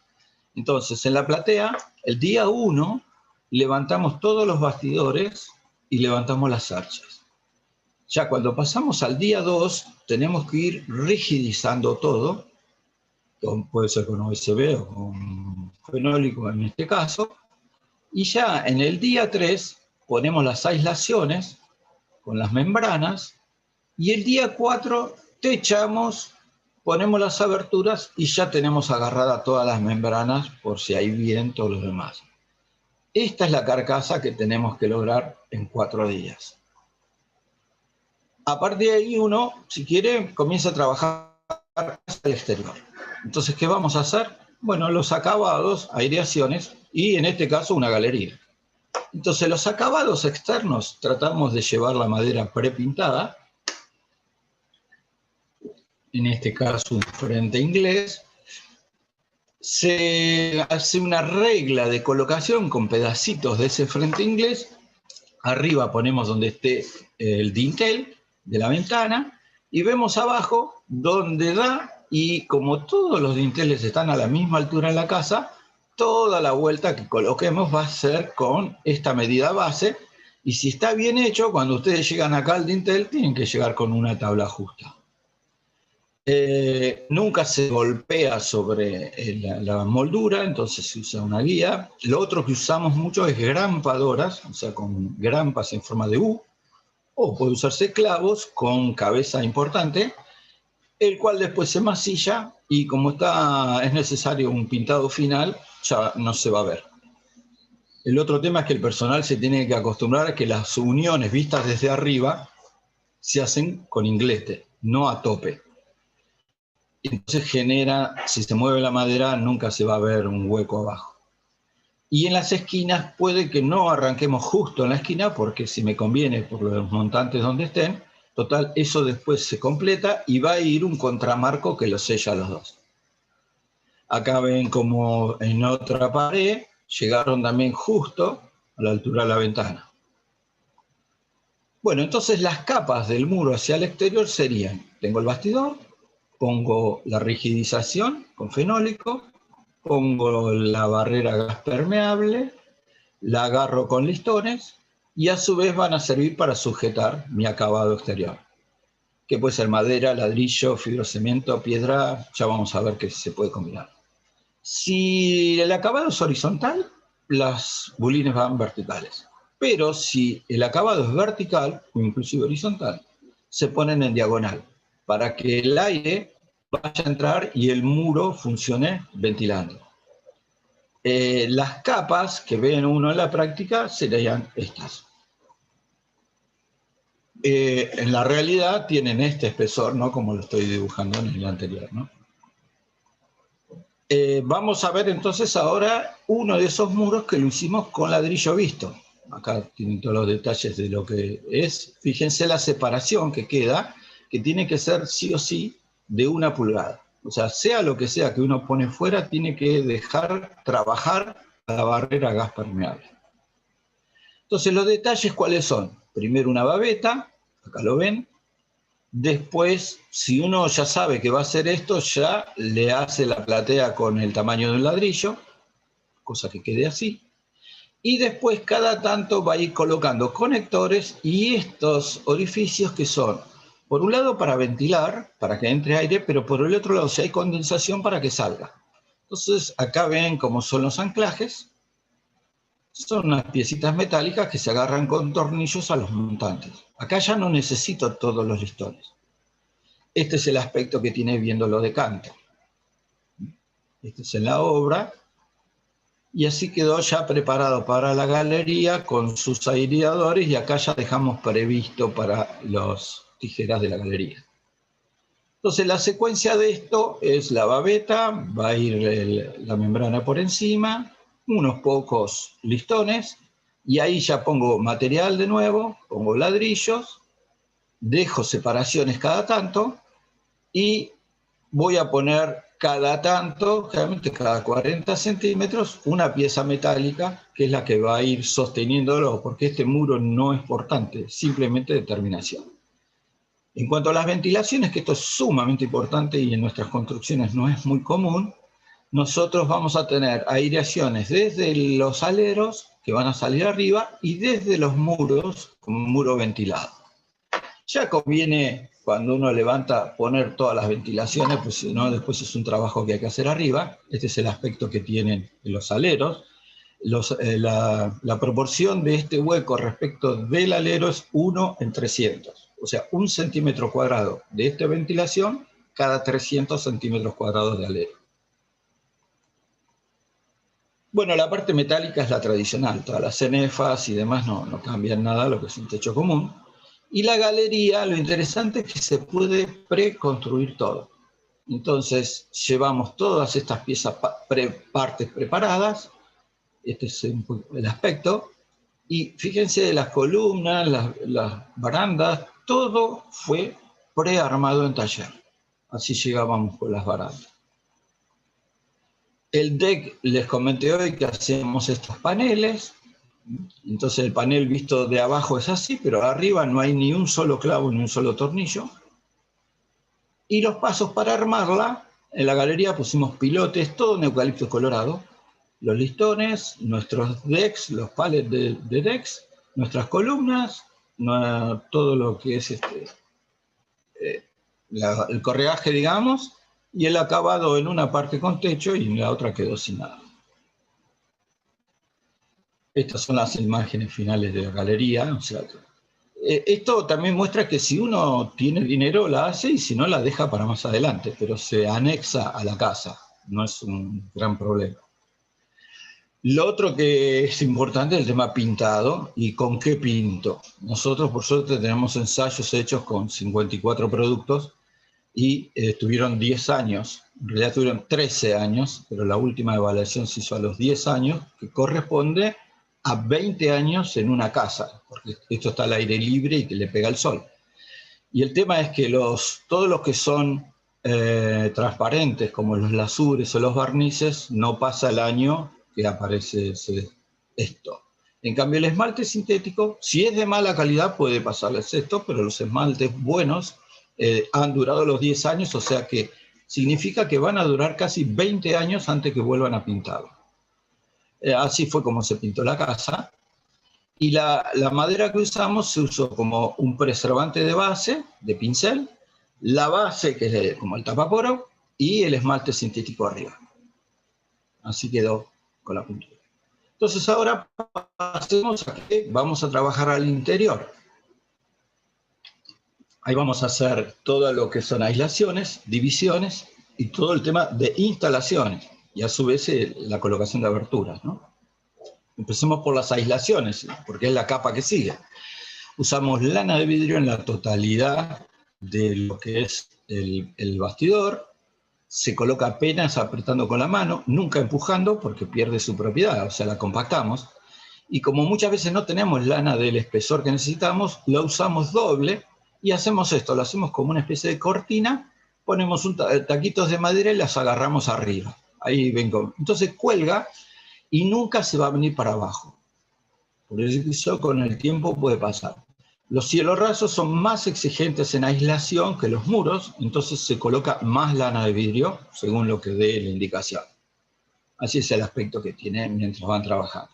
Entonces, en la platea, el día 1, levantamos todos los bastidores y levantamos las archas. Ya cuando pasamos al día 2, tenemos que ir rigidizando todo, puede ser con OSB o con fenólico en este caso, y ya en el día 3 ponemos las aislaciones con las membranas, y el día 4 techamos, ponemos las aberturas y ya tenemos agarradas todas las membranas por si hay viento o los demás. Esta es la carcasa que tenemos que lograr en 4 días. A partir de ahí uno, si quiere, comienza a trabajar hacia el exterior. Entonces, ¿qué vamos a hacer? Bueno, los acabados, aireaciones y en este caso una galería. Entonces, los acabados externos tratamos de llevar la madera prepintada, en este caso un frente inglés. Se hace una regla de colocación con pedacitos de ese frente inglés. Arriba ponemos donde esté el dintel de la ventana y vemos abajo donde da, y como todos los dinteles están a la misma altura en la casa, toda la vuelta que coloquemos va a ser con esta medida base, y si está bien hecho, cuando ustedes llegan acá al dintel, tienen que llegar con una tabla justa. Nunca se golpea sobre la moldura, entonces se usa una guía. Lo otro que usamos mucho es grampadoras, o sea, con grampas en forma de U, o puede usarse clavos con cabeza importante, el cual después se masilla y como es necesario un pintado final, ya no se va a ver. El otro tema es que el personal se tiene que acostumbrar a que las uniones vistas desde arriba se hacen con inglete, no a tope. Entonces genera, si se mueve la madera, nunca se va a ver un hueco abajo. Y en las esquinas puede que no arranquemos justo en la esquina, porque si me conviene por los montantes donde estén, total, eso después se completa y va a ir un contramarco que lo sella a los dos. Acá ven como en otra pared llegaron también justo a la altura de la ventana. Bueno, entonces las capas del muro hacia el exterior serían, tengo el bastidor, pongo la rigidización con fenólico, pongo la barrera gas permeable, la agarro con listones y a su vez van a servir para sujetar mi acabado exterior, que puede ser madera, ladrillo, fibrocemento, piedra, ya vamos a ver que se puede combinar. Si el acabado es horizontal, las bulines van verticales, pero si el acabado es vertical o inclusive horizontal, se ponen en diagonal, para que el aire vaya a entrar y el muro funcione ventilando. Las capas que ven uno en la práctica serían estas. En la realidad tienen este espesor, ¿no? Como lo estoy dibujando en el anterior, ¿no? Vamos a ver entonces ahora uno de esos muros que lo hicimos con ladrillo visto. Acá tienen todos los detalles de lo que es. Fíjense la separación que queda, que tiene que ser sí o sí de 1 pulgada. O sea lo que sea que uno pone fuera, tiene que dejar trabajar la barrera gas permeable. Entonces, los detalles, ¿cuáles son? Primero una babeta, acá lo ven. Después, si uno ya sabe que va a hacer esto, ya le hace la platea con el tamaño de un ladrillo, cosa que quede así. Y después, cada tanto va a ir colocando conectores y estos orificios que son, por un lado, para ventilar, para que entre aire, pero por el otro lado, si hay condensación, para que salga. Entonces, acá ven cómo son los anclajes. Son unas piecitas metálicas que se agarran con tornillos a los montantes. Acá ya no necesito todos los listones. Este es el aspecto que tiene viéndolo de canto. Este es en la obra. Y así quedó ya preparado para la galería con sus aireadores, y acá ya dejamos previsto para las tijeras de la galería. Entonces la secuencia de esto es la babeta, va a ir la membrana por encima, unos pocos listones, y ahí ya pongo material de nuevo, pongo ladrillos, dejo separaciones cada tanto, y voy a poner cada tanto, generalmente cada 40 centímetros, una pieza metálica que es la que va a ir sosteniéndolo, porque este muro no es portante, simplemente de terminación. En cuanto a las ventilaciones, que esto es sumamente importante y en nuestras construcciones no es muy común, nosotros vamos a tener aireaciones desde los aleros, que van a salir arriba, y desde los muros, como un muro ventilado. Ya conviene, cuando uno levanta, poner todas las ventilaciones, pues si no, después es un trabajo que hay que hacer arriba. Este es el aspecto que tienen los aleros. La proporción de este hueco respecto del alero es 1 en 300. O sea, 1 centímetro cuadrado de esta ventilación cada 300 centímetros cuadrados de alero. Bueno, la parte metálica es la tradicional. Todas las cenefas y demás no cambian nada, lo que es un techo común. Y la galería, lo interesante es que se puede preconstruir todo. Entonces, llevamos todas estas piezas, partes preparadas. Este es el aspecto. Y fíjense, las columnas, las barandas, todo fue prearmado en taller. Así llegábamos con las barandas. El deck, les comenté hoy que hacemos estos paneles. Entonces el panel visto de abajo es así, pero arriba no hay ni un solo clavo ni un solo tornillo. Y los pasos para armarla, en la galería pusimos pilotes, todo en eucalipto colorado, los listones, nuestros decks, los palets de decks, nuestras columnas, todo lo que es el correaje, digamos, y el acabado en una parte con techo y en la otra quedó sin nada. Estas son las imágenes finales de la galería. O sea, esto también muestra que si uno tiene dinero la hace, y si no la deja para más adelante, pero se anexa a la casa, no es un gran problema. Lo otro que es importante es el tema pintado y con qué pinto. Nosotros por suerte tenemos ensayos hechos con 54 productos y estuvieron 10 años, en realidad tuvieron 13 años, pero la última evaluación se hizo a los 10 años, que corresponde a 20 años en una casa, porque esto está al aire libre y que le pega el sol. Y el tema es que todos los que son transparentes, como los lasures o los barnices, no pasa el año que aparece esto. En cambio, el esmalte sintético, si es de mala calidad, puede pasarles esto, pero los esmaltes buenos han durado los 10 años, o sea que significa que van a durar casi 20 años antes que vuelvan a pintarlo. Así fue como se pintó la casa. Y la madera que usamos se usó como un preservante de base, de pincel, la base, que es como el tapaporo, y el esmalte sintético arriba. Así quedó con la pintura. Entonces ahora pasemos a que vamos a trabajar al interior. Ahí vamos a hacer todo lo que son aislaciones, divisiones y todo el tema de instalaciones. Y a su vez la colocación de aberturas, ¿no? Empecemos por las aislaciones, porque es la capa que sigue. Usamos lana de vidrio en la totalidad de lo que es el bastidor. Se coloca apenas apretando con la mano, nunca empujando porque pierde su propiedad, o sea, la compactamos. Y como muchas veces no tenemos lana del espesor que necesitamos, la usamos doble y hacemos esto, lo hacemos como una especie de cortina, ponemos taquitos de madera y las agarramos arriba. Ahí vengo. Entonces cuelga y nunca se va a venir para abajo. Por eso con el tiempo puede pasar. Los cielos rasos son más exigentes en aislación que los muros, entonces se coloca más lana de vidrio, según lo que dé la indicación. Así es el aspecto que tiene mientras van trabajando.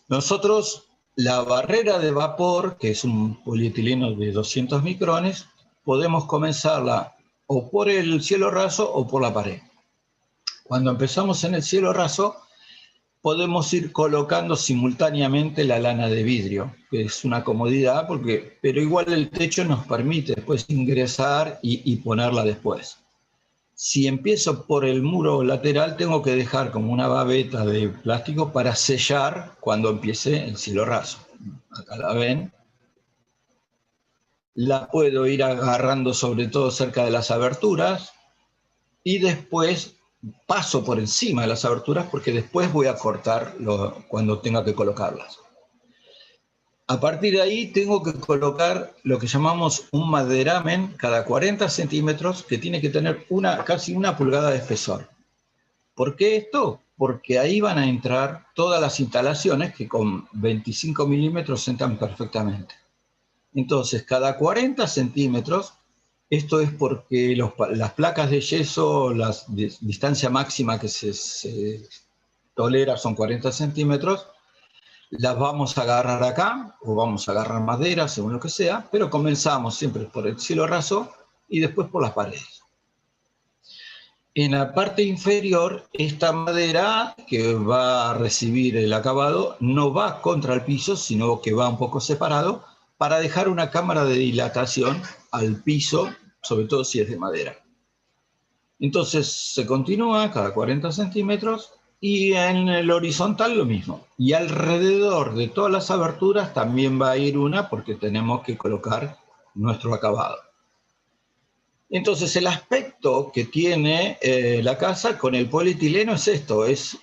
Nosotros, la barrera de vapor, que es un polietileno de 200 micrones, podemos comenzarla o por el cielo raso o por la pared. Cuando empezamos en el cielo raso, podemos ir colocando simultáneamente la lana de vidrio, que es una comodidad, pero igual el techo nos permite después ingresar y ponerla después. Si empiezo por el muro lateral, tengo que dejar como una babeta de plástico para sellar cuando empiece el cielo raso. Acá la ven. La puedo ir agarrando sobre todo cerca de las aberturas y después paso por encima de las aberturas porque después voy a cortar cuando tenga que colocarlas. A partir de ahí tengo que colocar lo que llamamos un maderamen cada 40 centímetros que tiene que tener casi 1 pulgada de espesor. ¿Por qué esto? Porque ahí van a entrar todas las instalaciones que con 25 milímetros entran perfectamente. Entonces, cada 40 centímetros, esto es porque las placas de yeso, la distancia máxima que se tolera son 40 centímetros, las vamos a agarrar acá, o vamos a agarrar madera, según lo que sea, pero comenzamos siempre por el cielo raso y después por las paredes. En la parte inferior, esta madera que va a recibir el acabado no va contra el piso, sino que va un poco separado para dejar una cámara de dilatación al piso, sobre todo si es de madera. Entonces se continúa cada 40 centímetros y en el horizontal lo mismo. Y alrededor de todas las aberturas también va a ir una porque tenemos que colocar nuestro acabado. Entonces el aspecto que tiene la casa con el polietileno es esto, es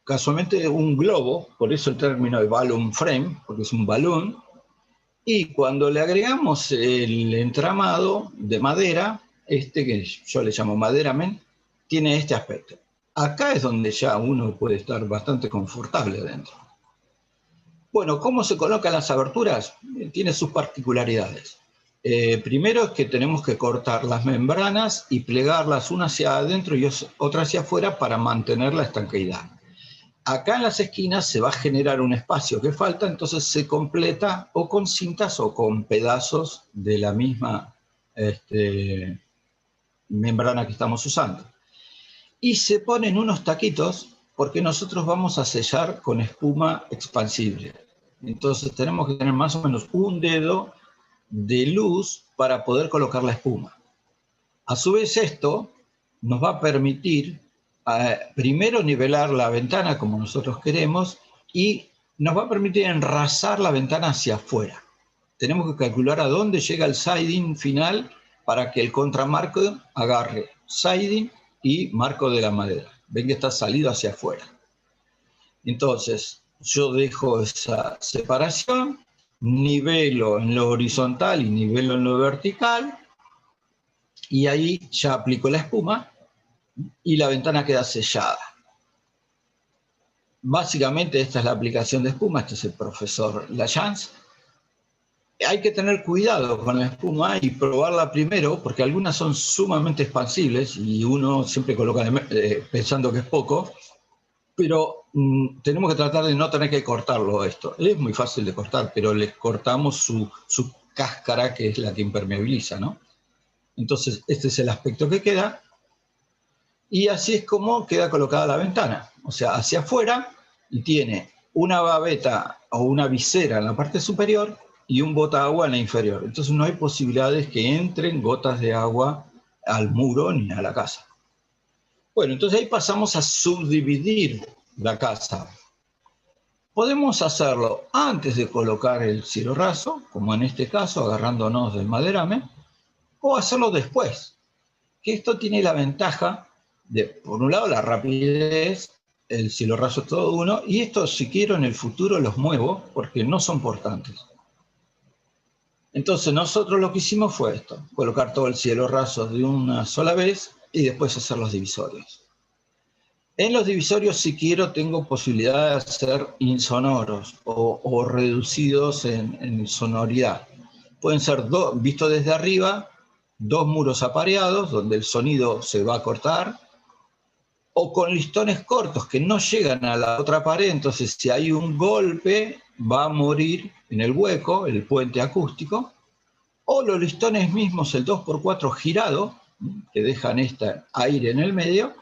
casualmente un globo, por eso el término de balloon frame, porque es un balón, y cuando le agregamos el entramado de madera, que yo le llamo maderamen, tiene este aspecto. Acá es donde ya uno puede estar bastante confortable dentro. Bueno, ¿cómo se colocan las aberturas? Tiene sus particularidades. Primero es que tenemos que cortar las membranas y plegarlas una hacia adentro y otra hacia afuera para mantener la estanqueidad. Acá en las esquinas se va a generar un espacio que falta, entonces se completa o con cintas o con pedazos de la misma membrana que estamos usando. Y se ponen unos taquitos porque nosotros vamos a sellar con espuma expansible. Entonces tenemos que tener más o menos un dedo de luz para poder colocar la espuma. A su vez esto nos va a permitir primero nivelar la ventana como nosotros queremos y nos va a permitir enrasar la ventana hacia afuera. Tenemos que calcular a dónde llega el siding final para que el contramarco agarre siding y marco de la madera. Ven que está salido hacia afuera. Entonces yo dejo esa separación, nivelo en lo horizontal y nivelo en lo vertical y ahí ya aplico la espuma y la ventana queda sellada. Básicamente esta es la aplicación de espuma, este es el profesor Lachance. Hay que tener cuidado con la espuma y probarla primero, porque algunas son sumamente expansibles y uno siempre coloca pensando que es poco, pero tenemos que tratar de no tener que cortarlo esto. Es muy fácil de cortar, pero le cortamos su cáscara, que es la que impermeabiliza, ¿no? Entonces este es el aspecto que queda. Y así es como queda colocada la ventana, o sea, hacia afuera, y tiene una babeta o una visera en la parte superior y un botaagua en la inferior. Entonces no hay posibilidades que entren gotas de agua al muro ni a la casa. Bueno, entonces ahí pasamos a subdividir la casa. Podemos hacerlo antes de colocar el cielo raso, como en este caso, agarrándonos del maderame, o hacerlo después, que esto tiene la ventaja de, por un lado, la rapidez, el cielo raso es todo uno, y esto, si quiero, en el futuro los muevo porque no son portantes. Entonces nosotros lo que hicimos fue esto, colocar todo el cielo raso de una sola vez y después hacer los divisorios. En los divisorios, si quiero, tengo posibilidad de hacer insonoros o reducidos en sonoridad. Pueden ser vistos desde arriba, 2 muros apareados donde el sonido se va a cortar, o con listones cortos que no llegan a la otra pared, entonces si hay un golpe va a morir en el hueco, el puente acústico, o los listones mismos, el 2x4 girado, que dejan este aire en el medio,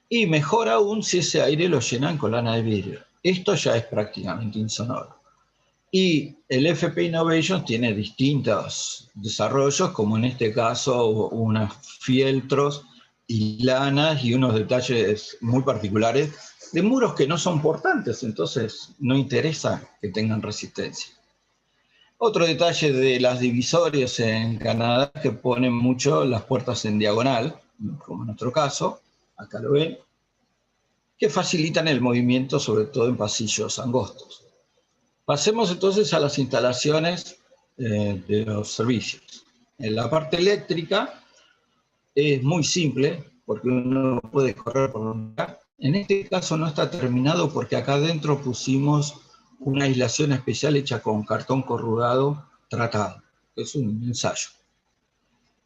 y mejor aún si ese aire lo llenan con lana de vidrio. Esto ya es prácticamente insonoro. Y el FP Innovation tiene distintos desarrollos, como en este caso unos fieltros y lanas y unos detalles muy particulares de muros que no son portantes, entonces no interesa que tengan resistencia. Otro detalle de las divisorias en Canadá es que ponen mucho las puertas en diagonal, como en nuestro caso, acá lo ven, que facilitan el movimiento, sobre todo en pasillos angostos. Pasemos entonces a las instalaciones de los servicios. En la parte eléctrica es muy simple, porque uno puede correr por un lugar. En este caso no está terminado porque acá adentro pusimos una aislación especial hecha con cartón corrugado tratado. Es un ensayo.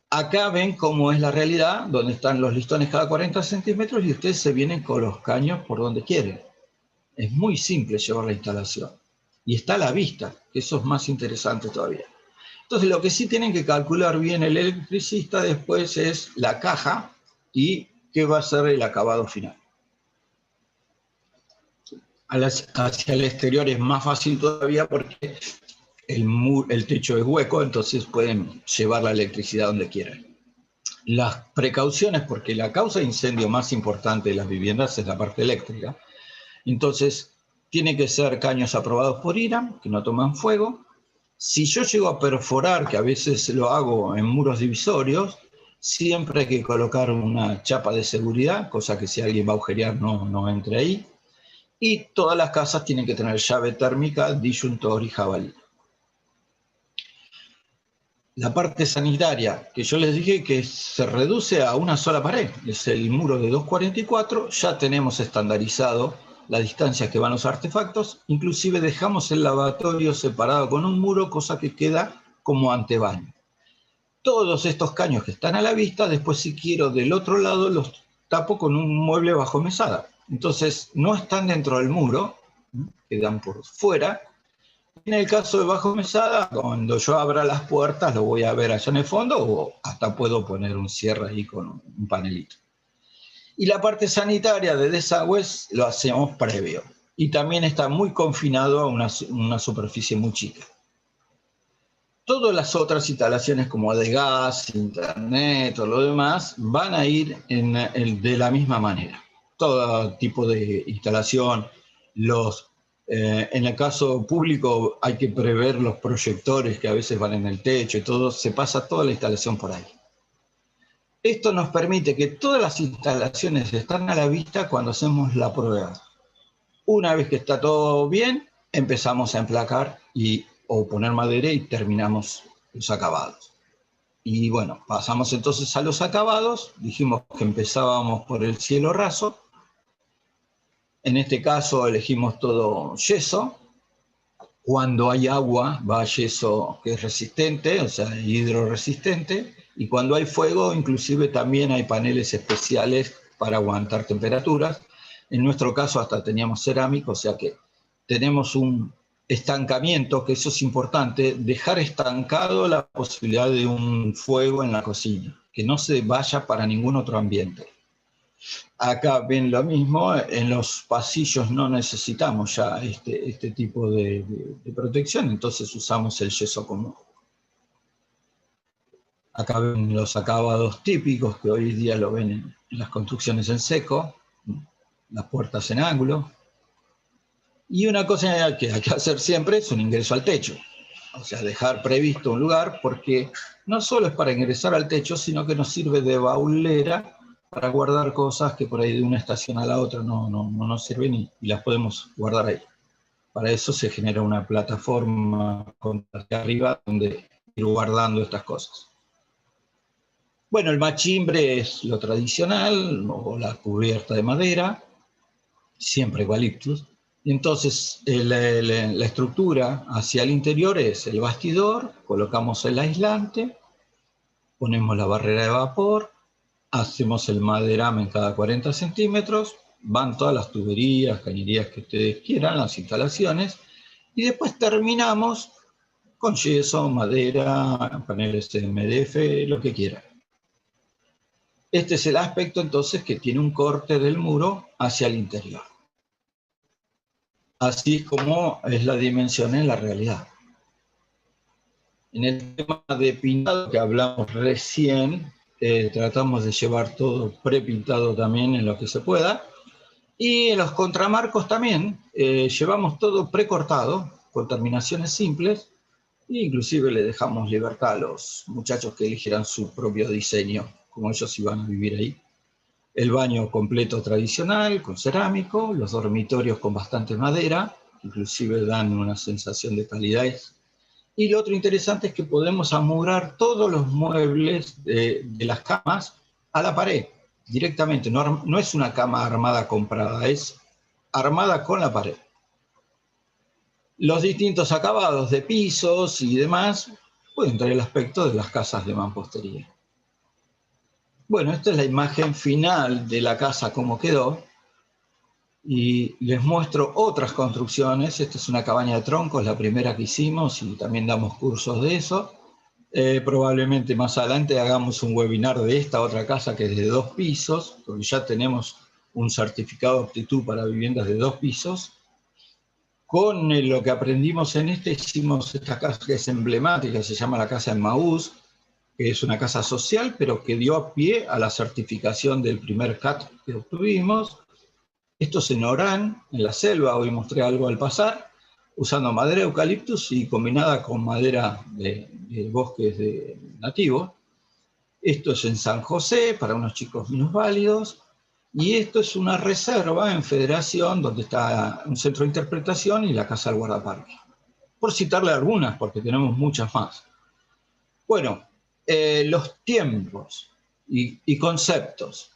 Acá ven cómo es la realidad, donde están los listones cada 40 centímetros y ustedes se vienen con los caños por donde quieren. Es muy simple llevar la instalación. Y está a la vista, que eso es más interesante todavía. Entonces, lo que sí tienen que calcular bien el electricista después es la caja y qué va a ser el acabado final. Hacia el exterior es más fácil todavía porque el techo es hueco, entonces pueden llevar la electricidad donde quieran. Las precauciones, porque la causa de incendio más importante de las viviendas es la parte eléctrica. Entonces, tiene que ser caños aprobados por IRAM, que no toman fuego. Si yo llego a perforar, que a veces lo hago en muros divisorios, siempre hay que colocar una chapa de seguridad, cosa que si alguien va a agujerear no entre ahí. Y todas las casas tienen que tener llave térmica, disyuntor y jabalí. La parte sanitaria, que yo les dije que se reduce a una sola pared, es el muro de 2,44, ya tenemos estandarizado las distancias que van los artefactos, inclusive dejamos el lavatorio separado con un muro, cosa que queda como antebaño. Todos estos caños que están a la vista, después si quiero del otro lado los tapo con un mueble bajo mesada. Entonces no están dentro del muro, quedan por fuera. En el caso de bajo mesada, cuando yo abra las puertas lo voy a ver allá en el fondo o hasta puedo poner un cierre ahí con un panelito. Y la parte sanitaria de desagües lo hacemos previo. Y también está muy confinado a una superficie muy chica. Todas las otras instalaciones como de gas, internet o lo demás van a ir de la misma manera. Todo tipo de instalación, en el caso público hay que prever los proyectores que a veces van en el techo y todo, se pasa toda la instalación por ahí. Esto nos permite que todas las instalaciones están a la vista cuando hacemos la prueba. Una vez que está todo bien, empezamos a emplacar o poner madera y terminamos los acabados. Y bueno, pasamos entonces a los acabados. Dijimos que empezábamos por el cielo raso. En este caso elegimos todo yeso. Cuando hay agua va yeso que es resistente, o sea, hidroresistente. Y cuando hay fuego, inclusive también hay paneles especiales para aguantar temperaturas. En nuestro caso hasta teníamos cerámica, o sea que tenemos un estancamiento, que eso es importante, dejar estancado la posibilidad de un fuego en la cocina, que no se vaya para ningún otro ambiente. Acá ven lo mismo, en los pasillos no necesitamos ya este tipo de protección, entonces usamos el yeso común. Acá ven los acabados típicos que hoy día lo ven en las construcciones en seco, las puertas en ángulo. Y una cosa que hay que hacer siempre es un ingreso al techo. O sea, dejar previsto un lugar, porque no solo es para ingresar al techo, sino que nos sirve de baulera para guardar cosas que por ahí de una estación a la otra no nos sirven y las podemos guardar ahí. Para eso se genera una plataforma hacia arriba donde ir guardando estas cosas. Bueno, el machimbre es lo tradicional, o la cubierta de madera, siempre eucaliptus. Entonces, la estructura hacia el interior es el bastidor, colocamos el aislante, ponemos la barrera de vapor, hacemos el maderamen cada 40 centímetros, van todas las tuberías, cañerías que ustedes quieran, las instalaciones, y después terminamos con yeso, madera, paneles MDF, lo que quieran. Este es el aspecto entonces que tiene un corte del muro hacia el interior. así como es la dimensión en la realidad. En el tema de pintado que hablamos recién, tratamos de llevar todo prepintado también en lo que se pueda. Y en los contramarcos también llevamos todo precortado, con terminaciones simples, e inclusive le dejamos libertad a los muchachos que eligieran su propio diseño, como ellos iban a vivir ahí. El baño completo tradicional, con cerámico, los dormitorios con bastante madera, inclusive dan una sensación de calidez. Y lo otro interesante es que podemos amurar todos los muebles de las camas a la pared, directamente. No es una cama armada comprada, es armada con la pared. Los distintos acabados de pisos y demás pueden tener el aspecto de las casas de mampostería. Bueno, esta es la imagen final de la casa, cómo quedó. Y les muestro otras construcciones. Esta es una cabaña de troncos, la primera que hicimos, y también damos cursos de eso. Probablemente más adelante hagamos un webinar de esta otra casa que es de 2 pisos, porque ya tenemos un certificado de aptitud para viviendas de 2 pisos. Con lo que aprendimos en hicimos esta casa que es emblemática, se llama la Casa Emmaús, que es una casa social, pero que dio pie a la certificación del primer CAT que obtuvimos. Esto es en Orán, en la selva, hoy mostré algo al pasar, usando madera de eucaliptus y combinada con madera de bosques nativos. Esto es en San José, para unos chicos minusválidos, y esto es una reserva en Federación, donde está un centro de interpretación y la Casa del Guardaparque. Por citarle algunas, porque tenemos muchas más. Bueno, los tiempos y conceptos.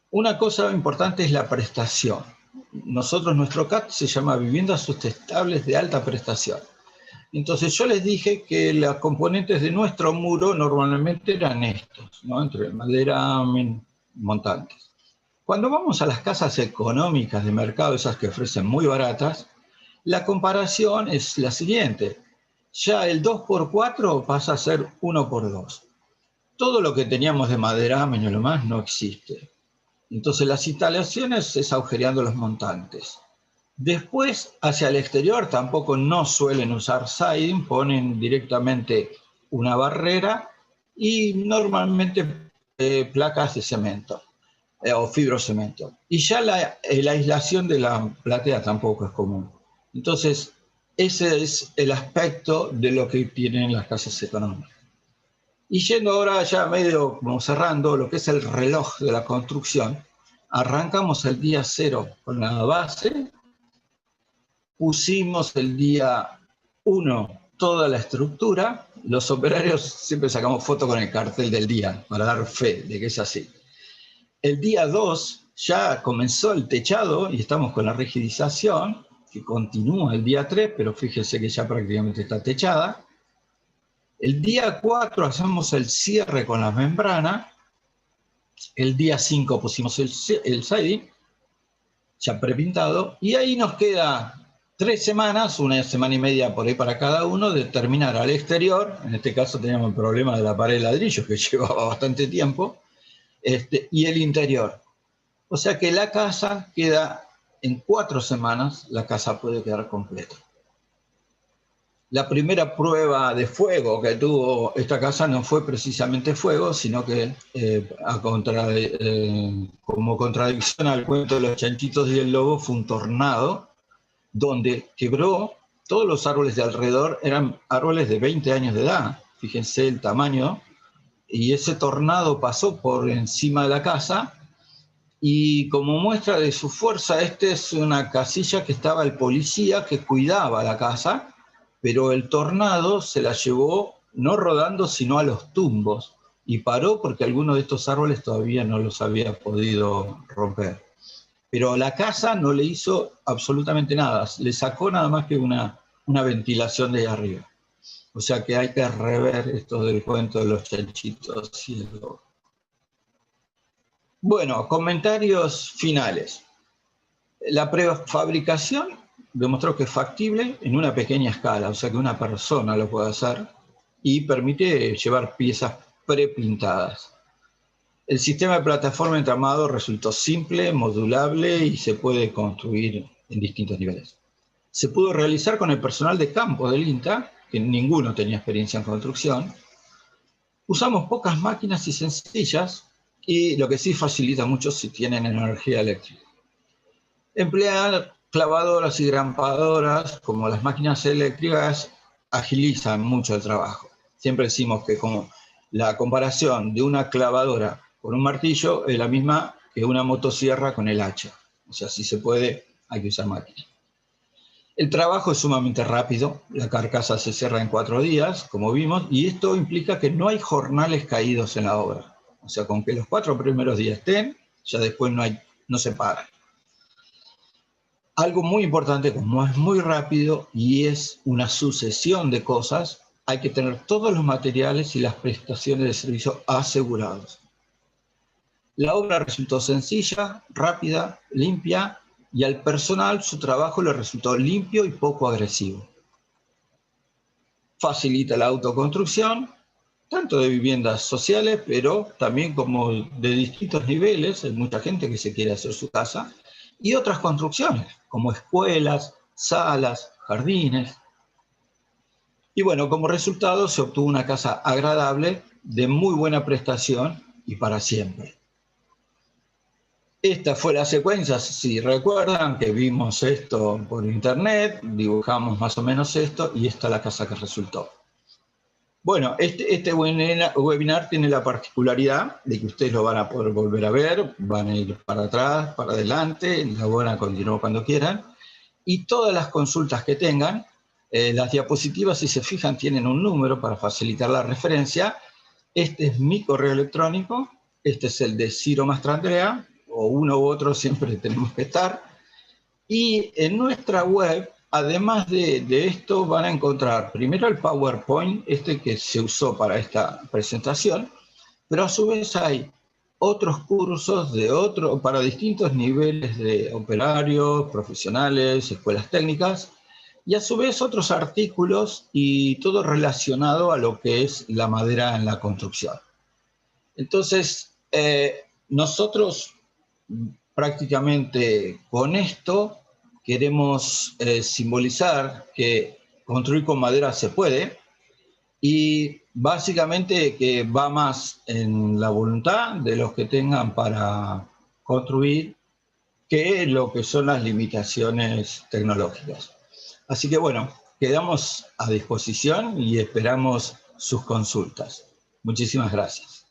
Una cosa importante es la prestación. Nosotros, nuestro CAT se llama Viviendas Sustentables de Alta Prestación. Entonces yo les dije que las componentes de nuestro muro normalmente eran estos, ¿no? Entre madera, montantes. Cuando vamos a las casas económicas de mercado, esas que ofrecen muy baratas, la comparación es la siguiente. Ya el 2x4 pasa a ser 1x2. Todo lo que teníamos de madera, menos lo más, no existe. Entonces las instalaciones es agujereando los montantes. Después, hacia el exterior, tampoco no suelen usar siding, ponen directamente una barrera y normalmente placas de cemento o fibrocemento. Y ya la aislación de la platea tampoco es común. Entonces, ese es el aspecto de lo que tienen las casas económicas. Y yendo ahora ya medio como cerrando lo que es el reloj de la construcción, arrancamos el día 0 con la base, pusimos el día 1 toda la estructura, los operarios siempre sacamos foto con el cartel del día para dar fe de que es así. El día 2 ya comenzó el techado y estamos con la rigidización, que continúa el día 3, pero fíjense que ya prácticamente está techada. El día 4 hacemos el cierre con la membrana. El día 5 pusimos el siding, ya prepintado, y ahí nos queda 3 semanas, una semana y media por ahí para cada uno, de terminar al exterior. En este caso teníamos el problema de la pared de ladrillos, que llevaba bastante tiempo, y el interior. O sea que la casa queda en 4 semanas, la casa puede quedar completa. La primera prueba de fuego que tuvo esta casa no fue precisamente fuego, sino que como contradicción al cuento de los chanchitos y el lobo, fue un tornado donde quebró todos los árboles de alrededor, eran árboles de 20 años de edad, fíjense el tamaño, y ese tornado pasó por encima de la casa, y como muestra de su fuerza, esta es una casilla que estaba el policía que cuidaba la casa, pero el tornado se la llevó no rodando, sino a los tumbos, y paró porque algunos de estos árboles todavía no los había podido romper. Pero la casa no le hizo absolutamente nada, le sacó nada más que una ventilación de ahí arriba. O sea que hay que rever esto del cuento de los chanchitos y el lobo. Bueno, comentarios finales. La prefabricación demostró que es factible en una pequeña escala, o sea que una persona lo puede hacer y permite llevar piezas prepintadas. El sistema de plataforma entramado resultó simple, modulable y se puede construir en distintos niveles. se pudo realizar con el personal de campo del INTA, que ninguno tenía experiencia en construcción. Usamos pocas máquinas y sencillas, y lo que sí facilita mucho si tienen energía eléctrica. Emplear clavadoras y grampadoras, como las máquinas eléctricas, agilizan mucho el trabajo. Siempre decimos que como la comparación de una clavadora con un martillo es la misma que una motosierra con el hacha. O sea, si se puede, hay que usar máquinas. El trabajo es sumamente rápido, la carcasa se cierra en 4 días, como vimos, y esto implica que no hay jornales caídos en la obra. O sea, con que los 4 primeros días estén, ya después no se para. Algo muy importante, como es muy rápido y es una sucesión de cosas, hay que tener todos los materiales y las prestaciones de servicio asegurados. La obra resultó sencilla, rápida, limpia, y al personal su trabajo le resultó limpio y poco agresivo. Facilita la autoconstrucción, tanto de viviendas sociales, pero también como de distintos niveles. Hay mucha gente que se quiere hacer su casa, y otras construcciones, como escuelas, salas, jardines. Y bueno, como resultado se obtuvo una casa agradable, de muy buena prestación y para siempre. Esta fue la secuencia, si recuerdan, que vimos esto por internet, dibujamos más o menos esto, y esta es la casa que resultó. Bueno, este webinar tiene la particularidad de que ustedes lo van a poder volver a ver, van a ir para atrás, para adelante, la van a continuar cuando quieran, y todas las consultas que tengan, las diapositivas, si se fijan, tienen un número para facilitar la referencia. Este es mi correo electrónico, este es el de Ciro Mastrandrea, o uno u otro siempre tenemos que estar. Y en nuestra web, además de esto, van a encontrar primero el PowerPoint, este que se usó para esta presentación, pero a su vez hay otros cursos para distintos niveles de operarios, profesionales, escuelas técnicas, y a su vez otros artículos y todo relacionado a lo que es la madera en la construcción. Entonces, nosotros prácticamente con esto queremos simbolizar que construir con madera se puede, y básicamente que va más en la voluntad de los que tengan para construir que lo que son las limitaciones tecnológicas. Así que bueno, quedamos a disposición y esperamos sus consultas. Muchísimas gracias.